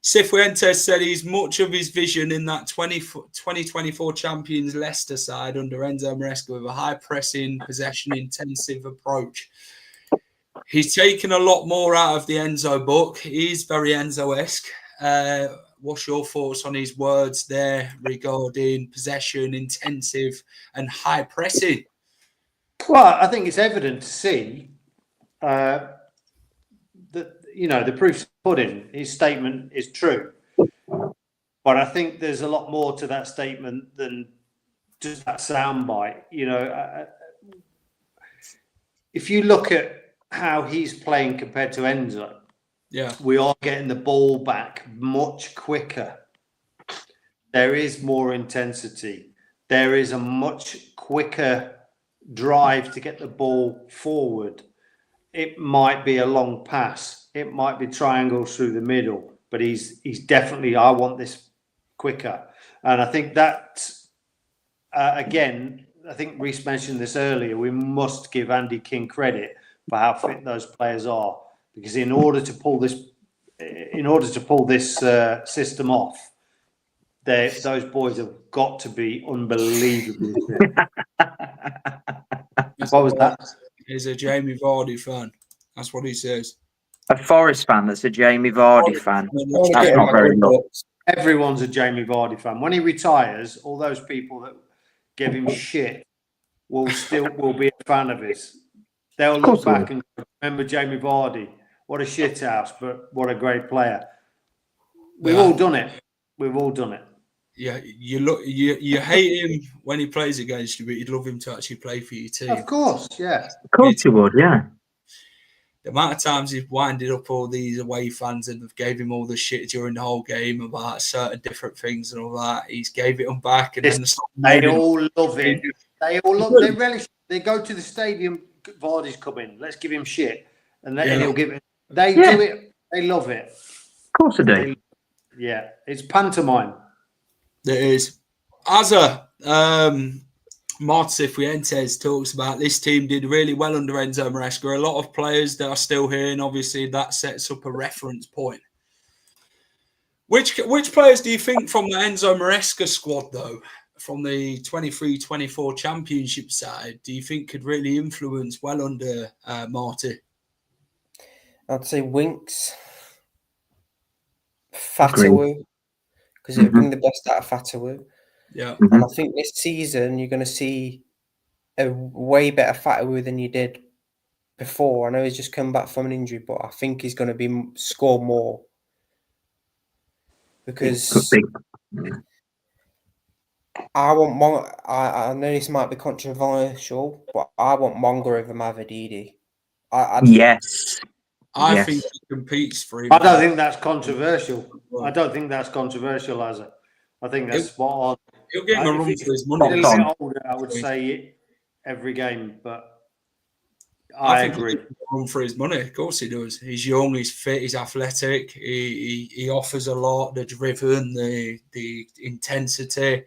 Cifuentes said he's much of his vision in that 2024 champions Leicester side under Enzo Maresca with a high-pressing, possession-intensive approach. He's taken a lot more out of the Enzo book. He's very Enzo-esque. What's your thoughts on his words there regarding possession, intensive, and high-pressing? Well, I think it's evident to see that, the proof's pudding. His statement is true. But I think there's a lot more to that statement than just that soundbite. If you look at how he's playing compared to Enzo, we are getting the ball back much quicker. There is more intensity. There is a much quicker drive to get the ball forward. It might be a long pass. It might be triangles through the middle, but he's definitely, I want this quicker. And I think that, again, I think Reece mentioned this earlier, we must give Andy King credit for how fit those players are, because in order to pull this system off, those boys have got to be unbelievably fit. What was that? He's a Jamie Vardy fan. That's what he says. A Forest fan that's a Jamie Vardy fan. That's not very good. Everyone's a Jamie Vardy fan. When he retires, all those people that give him shit will be a fan of his. They'll look back and remember Jamie Vardy. What a shit house, but what a great player. We've all done it. We've all done it. Yeah, you hate him when he plays against you, but you'd love him to actually play for your team. Of course, yeah. Of course you would, yeah. The amount of times he's winded up all these away fans and have gave him all the shit during the whole game about certain different things and all that. He's gave it them back, and then they all love it. They all love. They relish. They go to the stadium. Vardy's coming. Let's give him shit, and he'll give it. They do it. They love it. Of course they do. Yeah, it's pantomime. There is. Azza, Marti Cifuentes talks about this team did really well under Enzo Maresca. A lot of players that are still here, and obviously that sets up a reference point. Which players do you think from the Enzo Maresca squad, though, from the 23-24 championship side, do you think could really influence well under Marti? I'd say Winks, Fatawu, because it'll bring the best out of Fatawu. Yeah. And I think this season you're going to see a way better Fatawu than you did before. I know he's just come back from an injury, but I think he's going to score more. Because I want I know this might be controversial, but I want Monga over Mavididi. Yes. I Yes. think he competes for him. I don't think that's controversial. I don't think that's controversial, Azza. I think that's spot on. He'll give him a If run he's for his a money. little bit older, I would say every game, but I agree. He'll give him a run for his money. Of course he does. He's young, he's fit, he's athletic. He offers a lot. The driven, the intensity.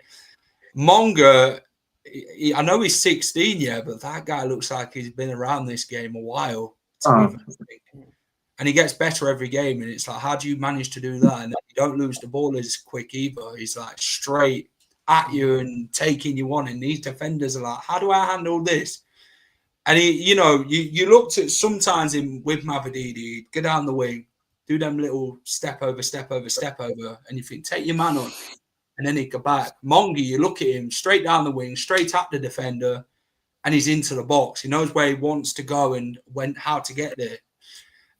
Monga, I know he's 16, but that guy looks like he's been around this game a while. And he gets better every game. And it's like, how do you manage to do that? And then you don't lose the ball as quick either. He's like straight at you and taking you on. And these defenders are like, how do I handle this? And you looked at sometimes with Mavididi, go down the wing, do them little step over, and you think, take your man on. And then he'd go back. Mongi, you look at him straight down the wing, straight at the defender, and he's into the box. He knows where he wants to go and how to get there.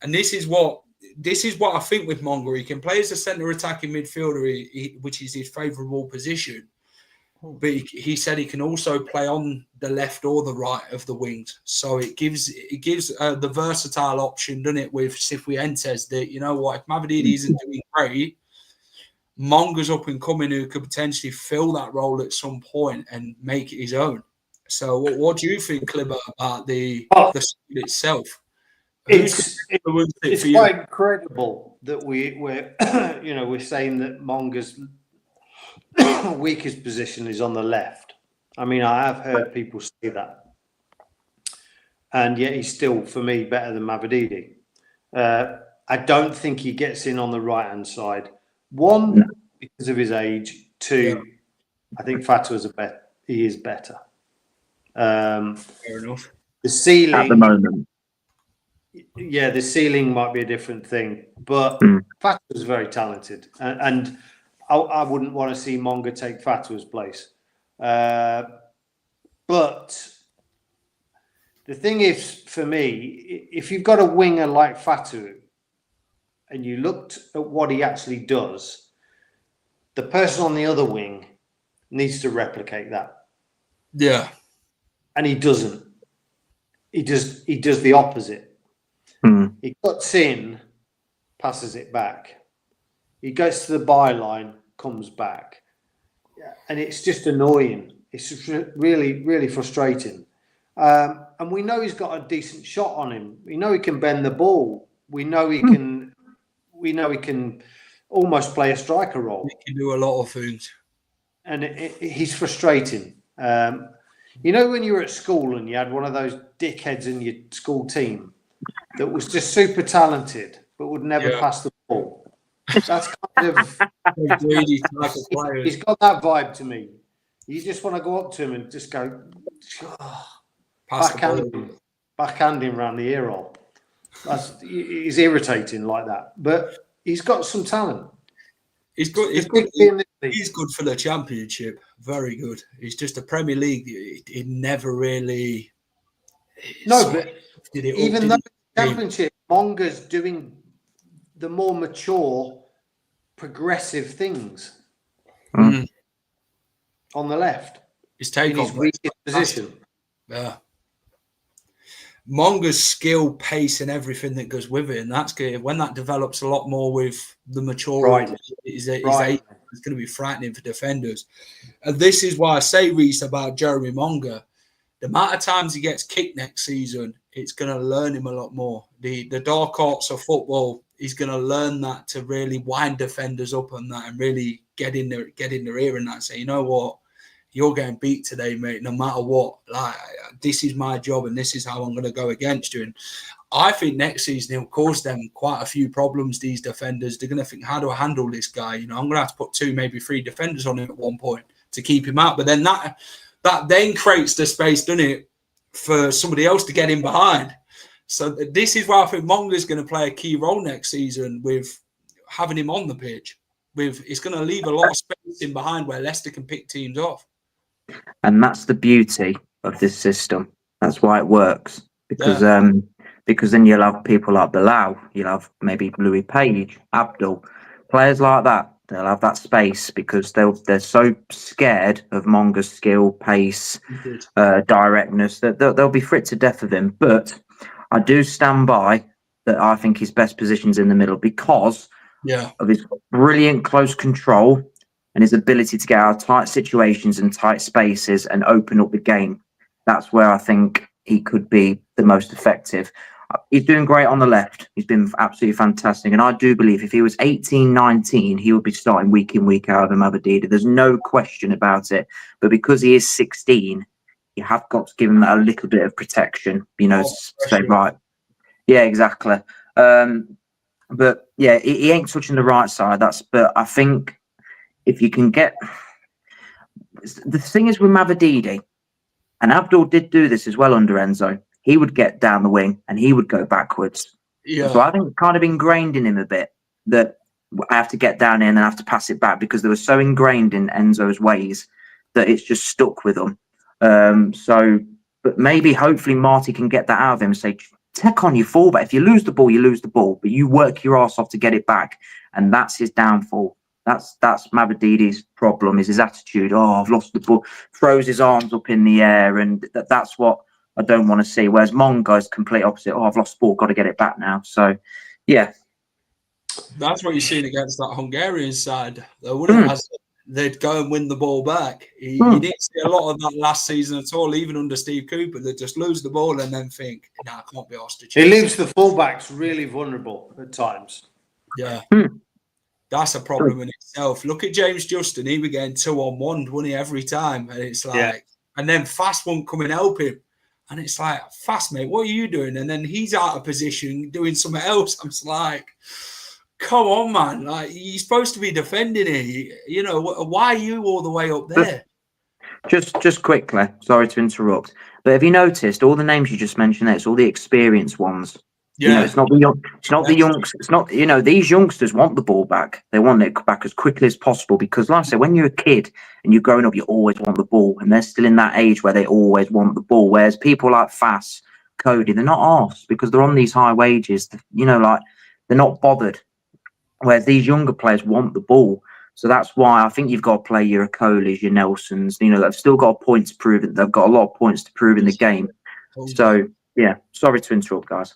And this is what I think with Monga. He can play as a centre attacking midfielder, which is his favourable position. But he said he can also play on the left or the right of the wings. So it gives the versatile option, doesn't it, with Cifuentes that, you know what, if Mavididi isn't doing great, Monga's up and coming who could potentially fill that role at some point and make it his own. So what do you think, Clibber, about the school itself? It's quite incredible that we're we're saying that Monga's weakest position is on the left. I mean, I have heard people say that, and yet he's still, for me, better than Mavididi. I don't think he gets in on the right hand side. One, because of his age. Two, I think Fatou's he is better. Fair enough. The ceiling at the moment. Yeah, the ceiling might be a different thing, but Fatou's very talented, and I wouldn't want to see Monga take Fatou's place. But the thing is, for me, if you've got a winger like Fatou and you looked at what he actually does, the person on the other wing needs to replicate that. Yeah. And he doesn't. He does the opposite. He cuts in, passes it back. He goes to the byline, comes back. And it's just annoying. It's just really, really frustrating. And we know he's got a decent shot on him. We know he can bend the ball. We know he can almost play a striker role. He can do a lot of things. And he's frustrating. When you were at school and you had one of those dickheads in your school team that was just super talented but would never pass the ball. That's kind of greedy type of player. He's got that vibe to me. You just want to go up to him and just go backhand him around the ear hole. He's irritating like that, but he's got some talent. He's good. He's good for the Championship. Very good. He's just a Premier League. He never really. But even though the Championship, Monga's doing the more mature, progressive things on the left. His take in his weakest position. Yeah. Monga's skill, pace, and everything that goes with it, and that's good. When that develops a lot more with the maturity, it's going to be frightening for defenders. And this is why I say, Reese, about Jeremy Monga. The amount of times he gets kicked next season, it's going to learn him a lot more. The dark arts of football, he's going to learn that to really wind defenders up on that and really get in their ear and that. Say, you know what? You're getting beat today, mate, no matter what. Like, this is my job and this is how I'm going to go against you. And I think next season he'll cause them quite a few problems, these defenders. They're going to think, how do I handle this guy? I'm going to have to put 2, maybe 3 defenders on him at one point to keep him out. But then that then creates the space, doesn't it, for somebody else to get in behind. So this is why I think Monga's going to play a key role next season with having him on the pitch. It's going to leave a lot of space in behind where Leicester can pick teams off. And that's the beauty of this system. That's why it works. Because then you'll have people like Bilal, you'll have maybe Louis Page, Abdul, players like that they'll have that space because they're so scared of Monga's skill, pace, directness that they'll be frit to death of him. But I do stand by that. I think his best position's in the middle because of his brilliant close control and his ability to get out of tight situations and tight spaces and open up the game. That's where I think he could be the most effective. He's doing great on the left. He's been absolutely fantastic. And I do believe if he was 18, 19, he would be starting week in, week out of Mavadida. There's no question about it. But because he is 16, you have got to give him a little bit of protection, say, right. Yeah, exactly. But yeah, he ain't touching the right side. But I think if you can get the thing is with Mavadidi, and Abdul did do this as well under Enzo. He would get down the wing and he would go backwards. Yeah. So I think it's kind of ingrained in him a bit that I have to get down in and I have to pass it back because they were so ingrained in Enzo's ways that it's just stuck with them. But maybe hopefully Marti can get that out of him and say, take on your fullback. If you lose the ball, you lose the ball, but you work your ass off to get it back. And that's his downfall. That's Mavadidi's problem, is his attitude. Oh, I've lost the ball. Throws his arms up in the air, and that's what I don't want to see. Whereas Mongo's complete opposite. Oh, I've lost the ball. Got to get it back now. So, yeah. That's what you're seeing against that Hungarian side. They wouldn't they'd go and win the ball back. You didn't see a lot of that last season at all, even under Steve Cooper. They just lose the ball and then think, "Nah, I can't be asked to chase." He leaves the fullbacks really vulnerable at times. Yeah. That's a problem in itself. Look at James Justin. He was getting 2-on-1, won he every time. And it's like, and then Fast won't come and help him. And it's like, Fast, mate, what are you doing? And then he's out of position doing something else. I'm just like, come on, man. Like, you're supposed to be defending it. Why are you all the way up there? Just quickly, sorry to interrupt, but have you noticed all the names you just mentioned there? It's all the experienced ones. Yeah. It's not the young. It's not the youngs. It's not. These youngsters want the ball back. They want it back as quickly as possible because, like I said, when you're a kid and you're growing up, you always want the ball, and they're still in that age where they always want the ball. Whereas people like Fass, Cody, they're not arsed because they're on these high wages. Like they're not bothered. Whereas these younger players want the ball. So that's why I think you've got to play your Acolis, your Nelsons. They've still got a point to prove it. They've got a lot of points to prove in the game. So yeah, sorry to interrupt, guys.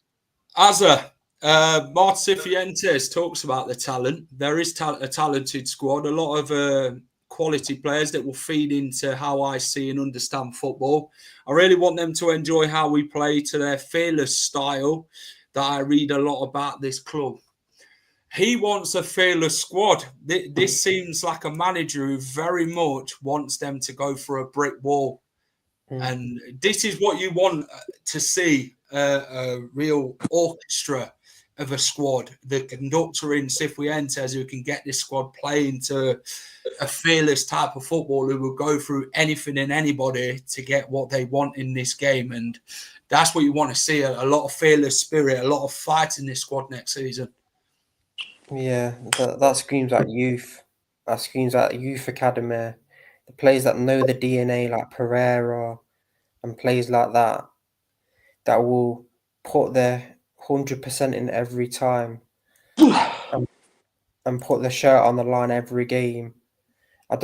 Marti Cifuentes talks about the talent. There is a talented squad, a lot of quality players that will feed into how I see and understand football. I really want them to enjoy how we play to their fearless style that I read a lot about this club. He wants a fearless squad. This seems like a manager who very much wants them to go for a brick wall. And this is what you want to see, a real orchestra of a squad. The conductor in Cifuentes who can get this squad playing to a fearless type of football who will go through anything and anybody to get what they want in this game. And that's what you want to see, a lot of fearless spirit, a lot of fight in this squad next season. Yeah, that screams at youth. That screams at youth academy. The players that know the DNA, like Pereira and players like that will put their 100% in every time and put their shirt on the line every game. I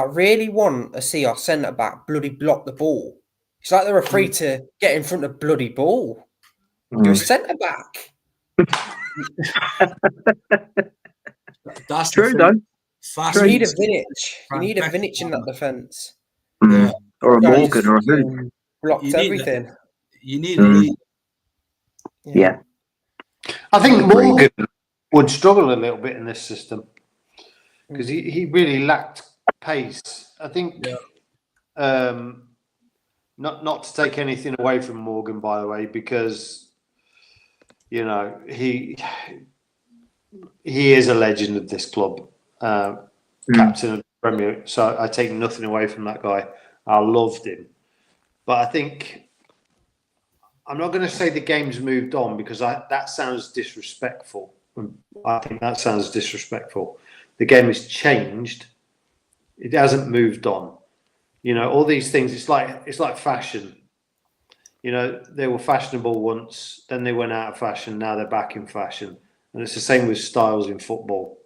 really want to see our centre back bloody block the ball. It's like they're afraid to get in front of bloody ball. You're a centre back. That's true, though. You need a Vinich. You need a Vinich in that defence. Yeah. Or a Morgan or a who. Blocked everything. You need a lead. Yeah. I think Morgan would struggle a little bit in this system because he really lacked pace. I think not to take anything away from Morgan, by the way, because he is a legend of this club, captain of the Premier. So I take nothing away from that guy. I loved him, but I think I'm not going to say the game's moved on because that sounds disrespectful. I think that sounds disrespectful. The game has changed. It hasn't moved on. All these things. It's like fashion. They were fashionable once, then they went out of fashion. Now they're back in fashion, and it's the same with styles in football.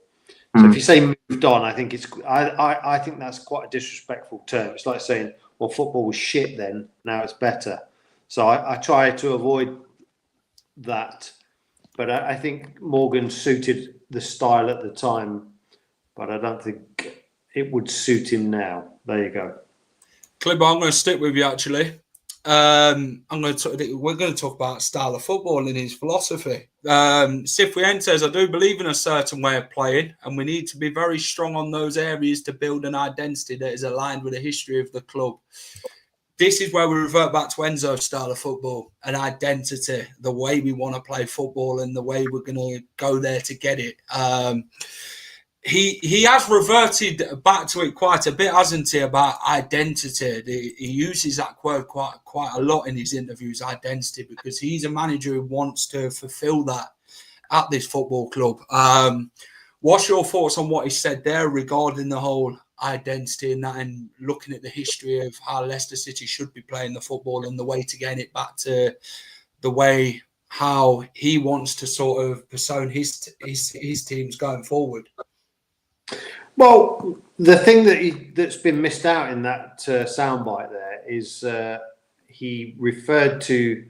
So if you say moved on, I think I think that's quite a disrespectful term. It's like saying, well, football was shit then, now it's better. So I try to avoid that. But I think Morgan suited the style at the time, but I don't think it would suit him now. There you go. Clibber, I'm going to stick with you actually. We're going to talk about style of football and his philosophy. Cifuentes, I do believe in a certain way of playing, and we need to be very strong on those areas to build an identity that is aligned with the history of the club. This is where we revert back to Enzo's style of football, an identity, the way we want to play football and the way we're going to go there to get it. He has reverted back to it quite a bit, hasn't he, about identity. He uses that word quite a lot in his interviews, identity, because he's a manager who wants to fulfill that at this football club. What's your thoughts on what he said there regarding the whole identity and that, and looking at the history of how Leicester City should be playing the football and the way to gain it back to the way how he wants to sort of persona his teams going forward? Well, the thing that's been missed out in that soundbite there is he referred to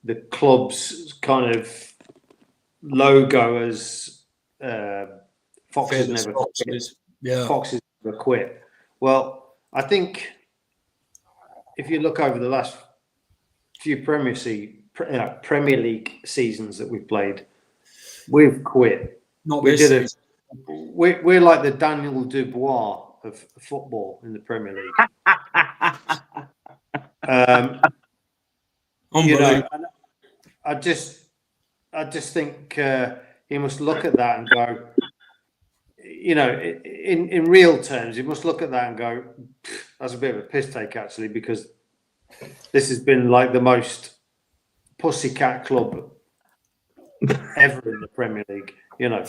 the club's kind of logo as Foxes never quit. Yeah. Foxes never quit. Well, I think if you look over the last few Premier League seasons that we've played, we've quit. We're like the Daniel Dubois of football in the Premier League. You know, I just think he must look at that and go, you know, in real terms, he must look at that and go, that's a bit of a piss take actually, because this has been like the most pussycat club ever in the Premier League. You know,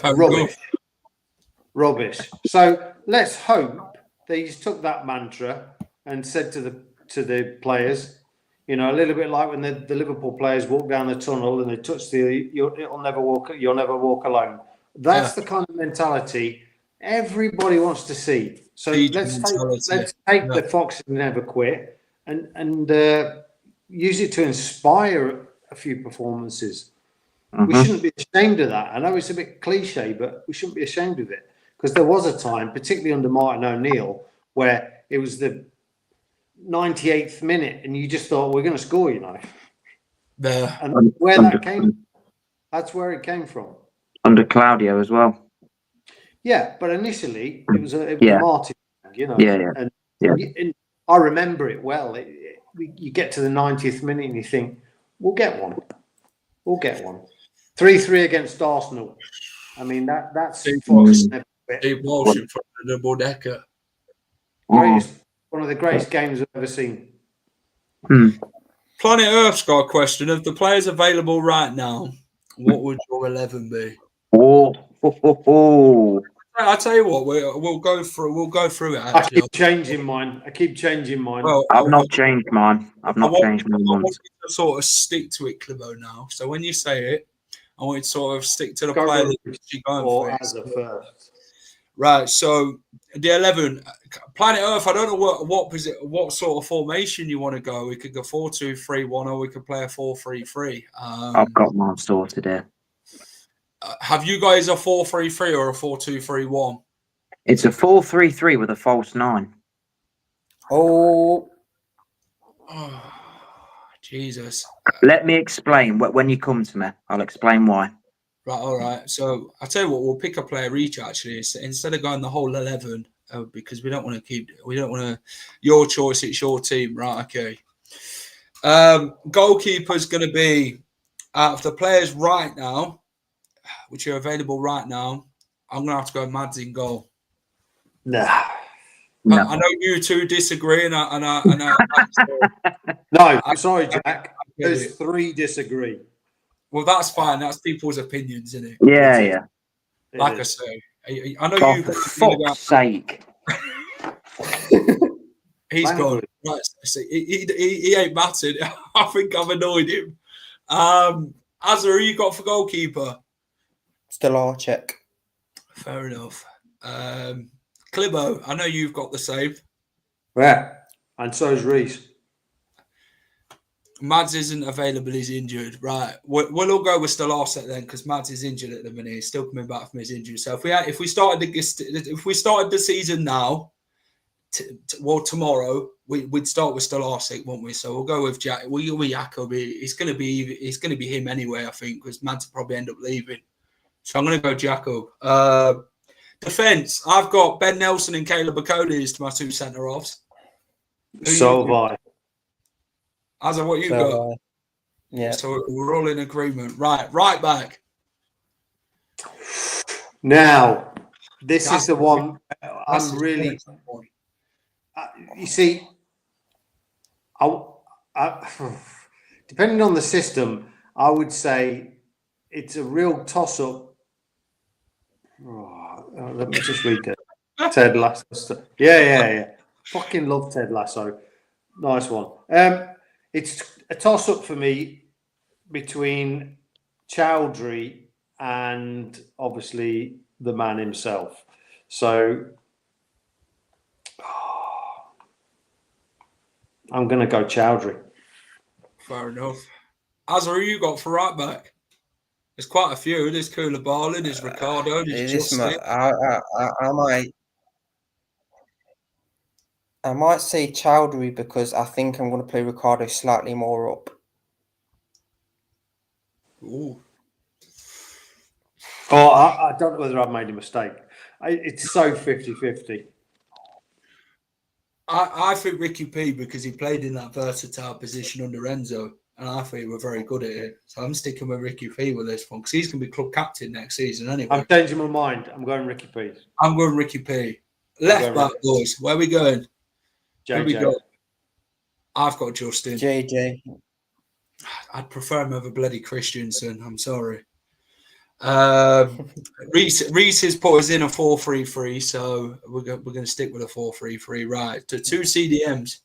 rubbish. So let's hope that he's took that mantra and said to the players, you know, a little bit like when the Liverpool players walk down the tunnel and they touch you'll never walk alone. That's the kind of mentality everybody wants to see. So let's take the Foxes never quit and use it to inspire a few performances. We shouldn't be ashamed of that. I know it's a bit cliche, but we shouldn't be ashamed of it, because there was a time, particularly under Martin O'Neill, where it was the 98th minute and you just thought, we're going to score, you know. And where that came, that's where it came from. Under Claudio as well. Yeah, but initially it was Martin, you know. And I remember it well. You get to the 90th minute and you think, we'll get one. 3-3 against Arsenal. I mean, that's Fox never quit. Deep motion for the double decker. One of the greatest games I've ever seen. Planet Earth's got a question. Of the players available right now, what would your 11 be? I'll tell you what, we'll go through it. Actually, I keep changing mine. Well, I've not changed mine. I want you to sort of stick to it, Clibo, now. So when you say it, I want you to sort of stick to the player that you're going for. As a first. Right, so the 11, Planet Earth, I don't know what sort of formation you want to go. We could go 4-2-3-1, or we could play a 4-3-3. I've got mine sorted here. Have you guys a 4-3-3 or a 4-2-3-1? It's a 4-3-3 with a false 9. Oh, Jesus. Let me explain. When you come to me, I'll explain why. Right, all right. So I'll tell you what, we'll pick a player each actually. Instead of going the whole 11, because we don't want to, your choice, it's your team. Right, okay. Goalkeeper's going to be, out of the players right now, which are available right now, I'm going to have to go Mads in goal. No. I know you two disagree, and I no, sorry, Jack. Those three disagree. Well, that's fine. That's people's opinions, isn't it? Yeah. Like I say, I know you. For fuck's sake. He's gone. Right, he ain't mattered. I think I've annoyed him. Azza, who you got for goalkeeper? Still our check. Fair enough. Clibo, I know you've got the same. Yeah, and so is Reese. Mads isn't available, he's injured. Right. We'll all go with Stolarczyk then, because Mads is injured at the minute. He's still coming back from his injury. So if we started the season now, tomorrow, we'd start with Stolarczyk, won't we? So we'll go with Jack. We'll go with Jakob. It's gonna be him anyway, I think, because Mads will probably end up leaving. So I'm gonna go Jakob. Defense, I've got Ben Nelson and Caleb Bakoli as my two centre offs. So have I. As what you got? Yeah. So we're all in agreement. Right back. Now, this is the one I'm really. You see, I depending on the system, I would say it's a real toss-up. Oh, let me just read it. Ted Lasso. Yeah. Fucking love Ted Lasso. Nice one. It's a toss-up for me between Chowdhury and obviously the man himself. So I'm going to go Chowdhury. Fair enough. Azza, who you got for right back? There's quite a few. There's Koulibaly, there's Ricardo, there's Justin. I might say Chowdhury because I think I'm going to play Ricardo slightly more up. Ooh. Oh, I don't know whether I've made a mistake. It's so 50-50. I think Ricky P, because he played in that versatile position under Enzo, and I think we're very good at it. So I'm sticking with Ricky P with this one, because he's going to be club captain next season anyway. I'm changing my mind. I'm going Ricky P. I'm going Ricky P. Left back, boys. Where are we going? JJ. I've got Justin. JJ. I'd prefer him over bloody Christensen. I'm sorry. Reese has put us in a 4-3-3, so we're going to stick with a 4-3-3. Right, to two CDMs.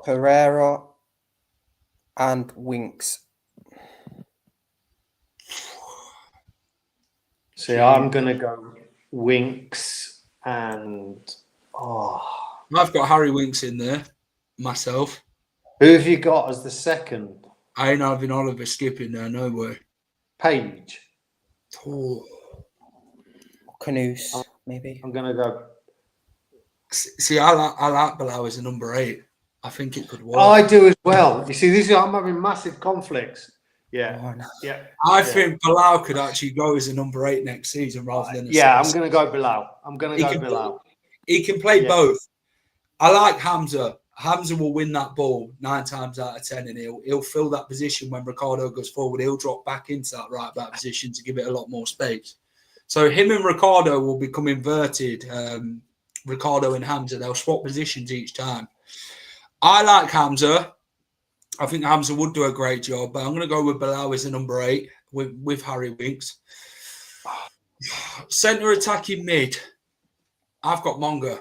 Pereira and Winks. See, I'm going to go Winks and I've got Harry Winks in there myself. Who have you got as the second? I ain't having Oliver skipping there, no way. Page. Oh. Canoes, maybe. I'm going to go. See, I like Bilal as a number 8. I think it could work. I do as well. You see, I'm having massive conflicts. Yeah. Oh, no. Yeah. I think Bilal could actually go as a number 8 next season rather than I'm going to go Bilal. Bilal. He can play both. I like Hamza. Hamza will win that ball 9 times out of 10, and he'll fill that position when Ricardo goes forward. He'll drop back into that right back position to give it a lot more space. So him and Ricardo will become inverted. Ricardo and Hamza, they'll swap positions each time. I like Hamza. I think Hamza would do a great job, but I'm going to go with Bilal as a number 8 with Harry Winks. Centre attacking mid. I've got Monga.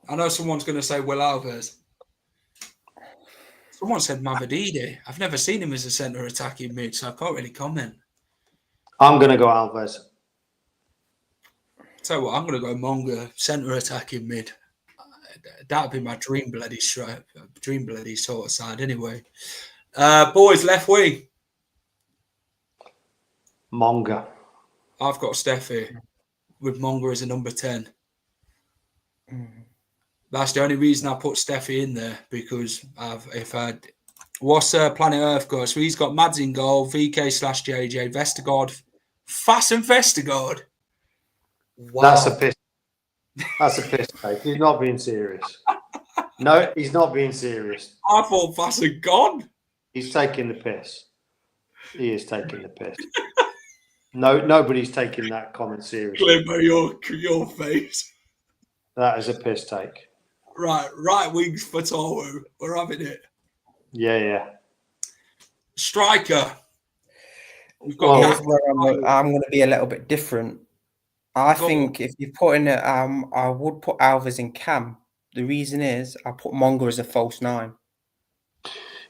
I know someone's going to say Will Alves. Someone said Mavididi. I've never seen him as a centre attacking mid, so I can't really comment. I'm going to go Alves. So what? I'm going to go Monga, centre attacking mid. That'd be my dream bloody sort of side anyway. Boys, left wing. Monga. I've got Steffi with Monga as a number 10. That's the only reason I put Steffi in there, because what's Planet Earth got? So he's got Mads in goal, VK/JJ, Vestergaard, Fass and Vestergaard. Wow. That's a piss take. He's not being serious. No, he's not being serious. I thought Fass had gone. He's taking the piss. He is taking the piss. No, nobody's taking that comment seriously. Glimmer your face. That is a piss take. Right wings for Tawu. We're having it. Yeah. Striker. We've got. Here's where I'm going to be a little bit different. I think if you put in I would put Alves in Cam. The reason is I put Monga as a false 9.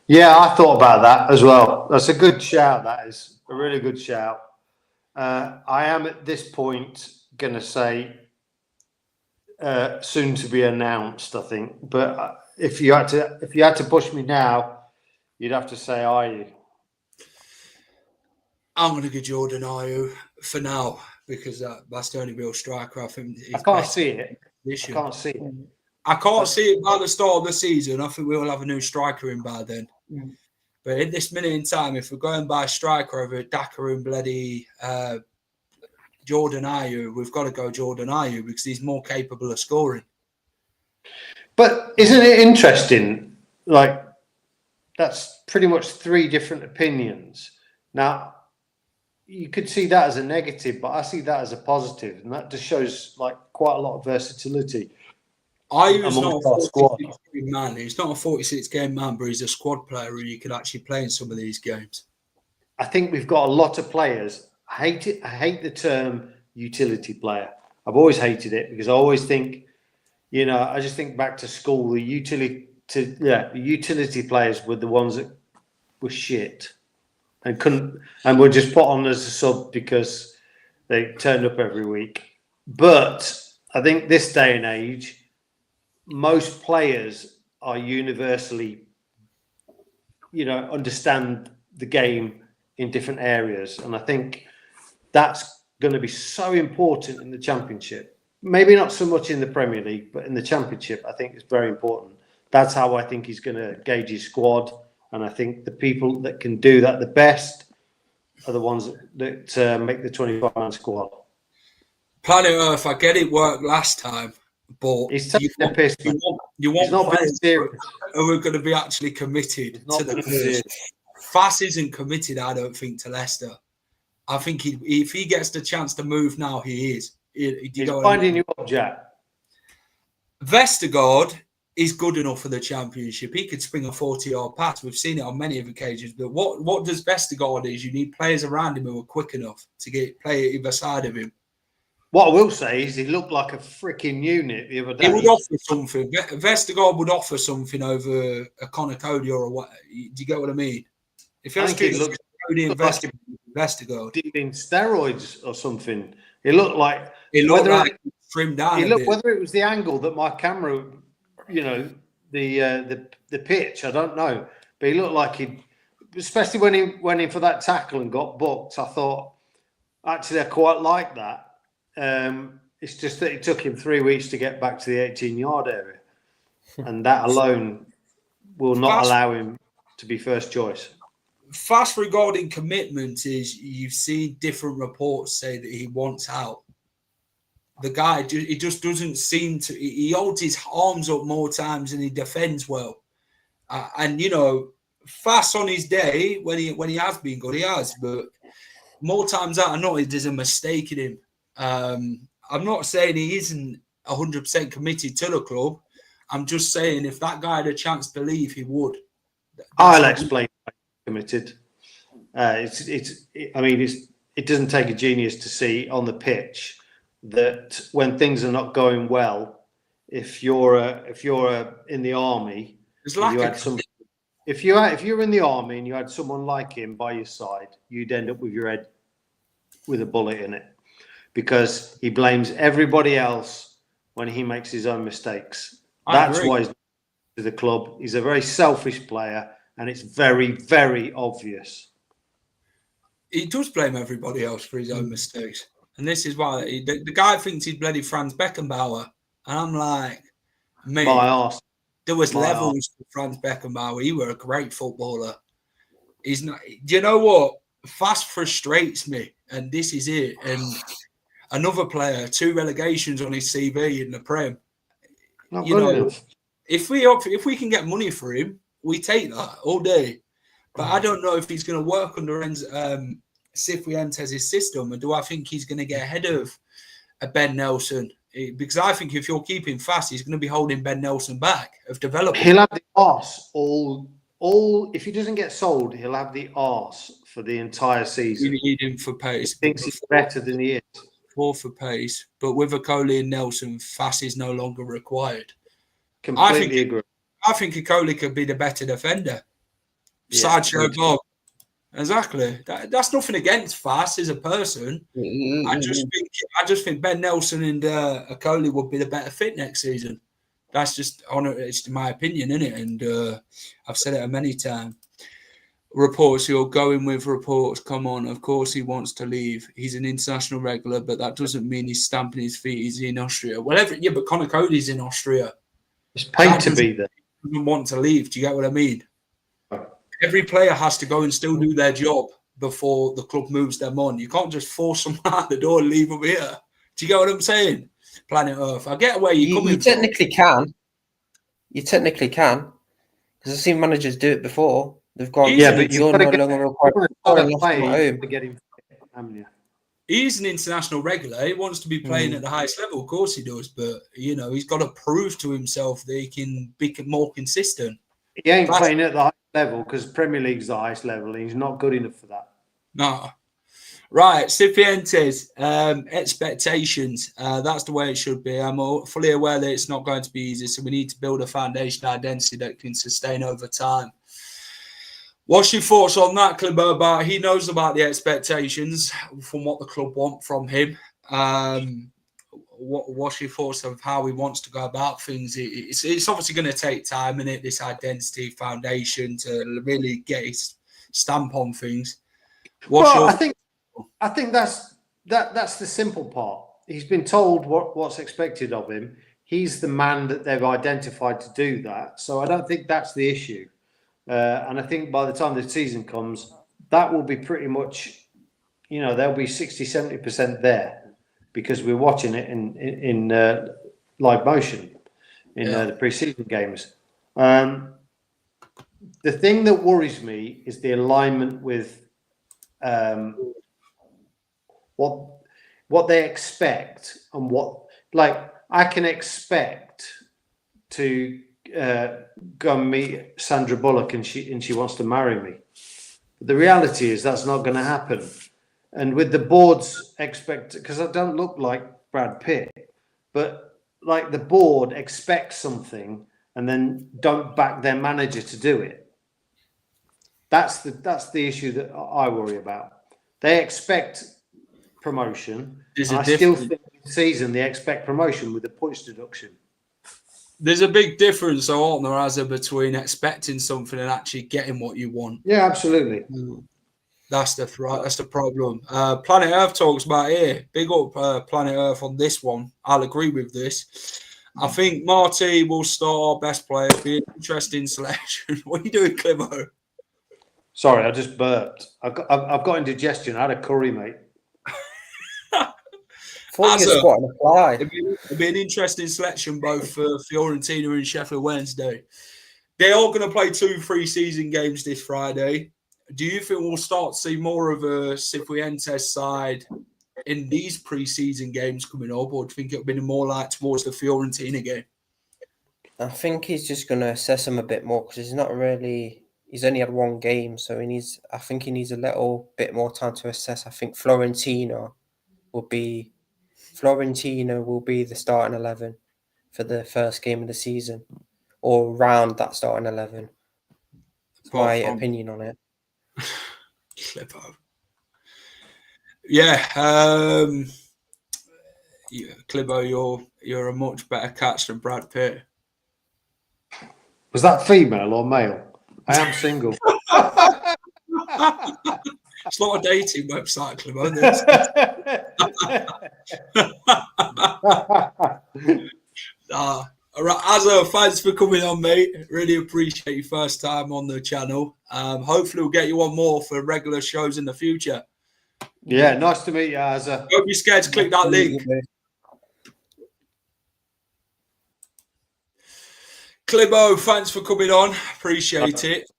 Yeah, I thought about that as well. That's a good shout. That is a really good shout. I am at this point going to say soon to be announced, I think. But if you had to push me now, you'd have to say, are you? I'm going to go Jordan Ayew for now because that's the only real striker I think. I can't see it. I can't see it. I can't see it by the start of the season. I think we'll have a new striker in by then. But at this minute in time, if we're going by striker over Daka and bloody Jordan Ayew, we've got to go Jordan Ayew because he's more capable of scoring. But isn't it interesting? Like, that's pretty much 3 different opinions. Now, you could see that as a negative, but I see that as a positive, and that just shows like quite a lot of versatility. Ayew's not a 46 game man. He's not a 46 game man, but he's a squad player who you could actually play in some of these games. I think we've got a lot of players. I hate it. I hate the term utility player. I've always hated it because I always think, you know, I just think back to school. The utility players were the ones that were shit and were just put on as a sub because they turned up every week. But I think this day and age, most players are universally, you know, understand the game in different areas. And I think that's going to be so important in the Championship. Maybe not so much in the Premier League, but in the Championship, I think it's very important. That's how I think he's going to gauge his squad. And I think the people that can do that the best are the ones that make the 25-man squad. Planet Earth, I get it worked last time, but he's taking the piss. You want not players serious. who are going to be actually committed to the cause. Fass isn't committed, I don't think, to Leicester. I think if he gets the chance to move now, he is. He's finding you up, Jack. Vestergaard is good enough for the Championship. He could spring a 40-yard pass. We've seen it on many of occasions. But what does Vestergaard is? You need players around him who are quick enough to play either side of him. What I will say is he looked like a freaking unit the other day. He would offer something. Vestergaard would offer something over a Connor Cody or a what? Do you get what I mean? If I think he looks Vestergaard in steroids or something. It looked like trimmed down. Whether it was the angle that my camera, you know, the pitch, I don't know, but he looked like he, especially when he went in for that tackle and got booked. I thought actually I quite like that. It's just that it took him 3 weeks to get back to the 18-yard area, and that alone will not allow him to be first choice. Fast regarding commitment is you've seen different reports say that he wants out. The guy, he just doesn't seem to. He holds his arms up more times and he defends well. And you know, Fast on his day when he has been good, he has. But more times than not, there's a mistake in him. I'm not saying he isn't 100% committed to the club. I'm just saying if that guy had a chance to leave, he would. I'll explain. Committed. It doesn't take a genius to see on the pitch that when things are not going well, if you're in the army, if you're in the army and you had someone like him by your side, you'd end up with your head with a bullet in it, because he blames everybody else when he makes his own mistakes. That's why he's to the club. He's a very selfish player. And it's very, very obvious. He does blame everybody else for his own mistakes. And this is why the guy thinks he's bloody Franz Beckenbauer. And I'm like, mate, there was levels to Franz Beckenbauer. He were a great footballer. He's not. Do you know what? Fast frustrates me. And this is it. And another player, 2 relegations on his CV in the Prem. Not good enough. If we can get money for him, we take that all day. But I don't know if he's going to work under Cifuentes' system, and do I think he's going to get ahead of Ben Nelson? Because I think if you're keeping Fast, he's going to be holding Ben Nelson back of development. He'll have the arse all. If he doesn't get sold, he'll have the arse for the entire season. You need him for pace. He thinks he's better than he is. 4 for pace, but with Okoli and Nelson, Fast is no longer required. Completely agree. I think Okoli could be the better defender. Sideshow Bob. Exactly. That's nothing against Fast as a person. I just think Ben Nelson and Okoli would be the better fit next season. That's just it's my opinion, isn't it? And I've said it many times. Reports, you're going with reports. Come on, of course he wants to leave. He's an international regular, but that doesn't mean he's stamping his feet. He's in Austria. Yeah, but Conor Cody's in Austria. It's paid to be there. He doesn't want to leave. Do you get what I mean? Every player has to go and still do their job before the club moves them on. You can't just force someone out the door and leave them here. Do you get what I'm saying? Planet Earth. I get where you're coming from. You technically can. Because I've seen managers do it before. They've gone, but you've got to get him fit, haven't you? He's an international regular. He wants to be playing at the highest level. Of course he does. But, he's got to prove to himself that he can be more consistent. He ain't playing at the highest level because Premier League's the highest level. And he's not good enough for that. No. Right. Cifuentes, expectations. That's the way it should be. I'm fully aware that it's not going to be easy. So we need to build a foundation identity that can sustain over time. What's your thoughts on that, Clibo? About he knows about the expectations from what the club want from him. What's your thoughts of how he wants to go about things? It's obviously going to take time, innit? This identity foundation to really get his stamp on things. I think that's the simple part. He's been told what's expected of him. He's the man that they've identified to do that. So I don't think that's the issue. And I think by the time the season comes, that will be pretty much, there'll be 60, 70% there because we're watching it in live motion in the pre-season games. The thing that worries me is the alignment with what they expect and I can expect to go and meet Sandra Bullock and she wants to marry me. But the reality is that's not going to happen. And with the board's because I don't look like Brad Pitt, but the board expects something and then don't back their manager to do it. That's the issue that I worry about. They expect promotion. I still think this season they expect promotion with the points deduction. There's a big difference, aren't there, Azza, between expecting something and actually getting what you want. Yeah, absolutely. That's the problem. Planet Earth talks about here. Big up Planet Earth on this one. I'll agree with this. I think Marti will start our best player. Be an interesting selection. What are you doing, Climo? Sorry, I just burped. I've got indigestion. I had a curry, mate. It'd be an interesting selection both for Fiorentina and Sheffield Wednesday. They're all going to play 2 pre-season games this Friday. Do you think we'll start to see more of a Cifuentes side in these pre-season games coming up, or do you think it'll be more like towards the Fiorentina game? I think he's just going to assess him a bit more because he's only had 1 game, so I think he needs a little bit more time to assess. I think Fiorentina will be the starting 11 for the first game of the season, or around that starting 11. That's my opinion on it. Clippo. Yeah, Clippo, you're a much better catch than Brad Pitt. Was that female or male? I am single. It's not a dating website, Clippo. All right, Azza, thanks for coming on, mate. Really appreciate your first time on the channel. Hopefully we'll get you on more for regular shows in the future. Yeah, nice to meet you, Azza. Don't be scared to click that link. Clibo, thanks for coming on. Appreciate it.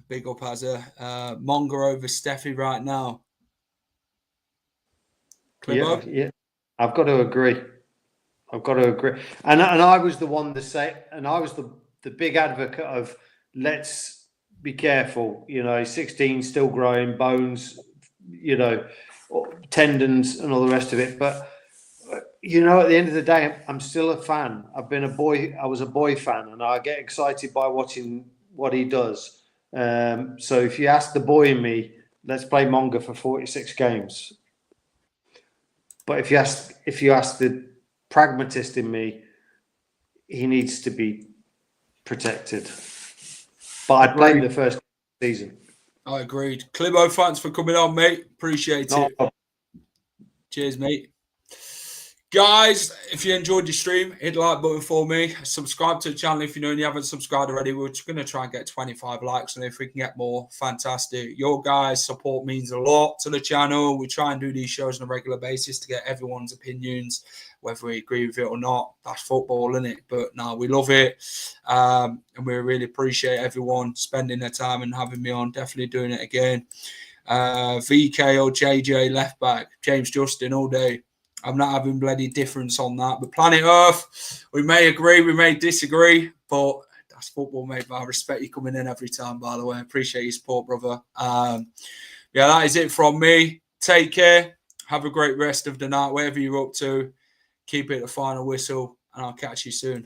Big up, Azza. Monga over Steffi right now. Clibo? Yeah, I've got to agree. And I was the one to say, and I was the big advocate of let's be careful. 16 still growing, bones, tendons and all the rest of it. But, at the end of the day, I'm still a fan. I was a boy fan, and I get excited by watching what he does. So if you ask the boy in me, let's play Monga for 46 games. But if you ask the pragmatist in me, he needs to be protected. But I'd blame the first season. I agreed. Clibo, thanks for coming on, mate. Appreciate it. Cheers, mate. Guys, if you enjoyed the stream, hit the like button for me. Subscribe to the channel if you know and you haven't subscribed already. We're just going to try and get 25 likes, and if we can get more, fantastic. Your guys' support means a lot to the channel. We try and do these shows on a regular basis to get everyone's opinions, whether we agree with it or not. That's football, isn't it? But no, we love it. And we really appreciate everyone spending their time and having me on. Definitely doing it again. VK or JJ left back, James Justin all day. I'm not having bloody difference on that. But Planet Earth, we may agree, we may disagree, but that's football, mate. But I respect you coming in every time, by the way. Appreciate your support, brother. Yeah, that is it from me. Take care. Have a great rest of the night, wherever you're up to. Keep it the final whistle, and I'll catch you soon.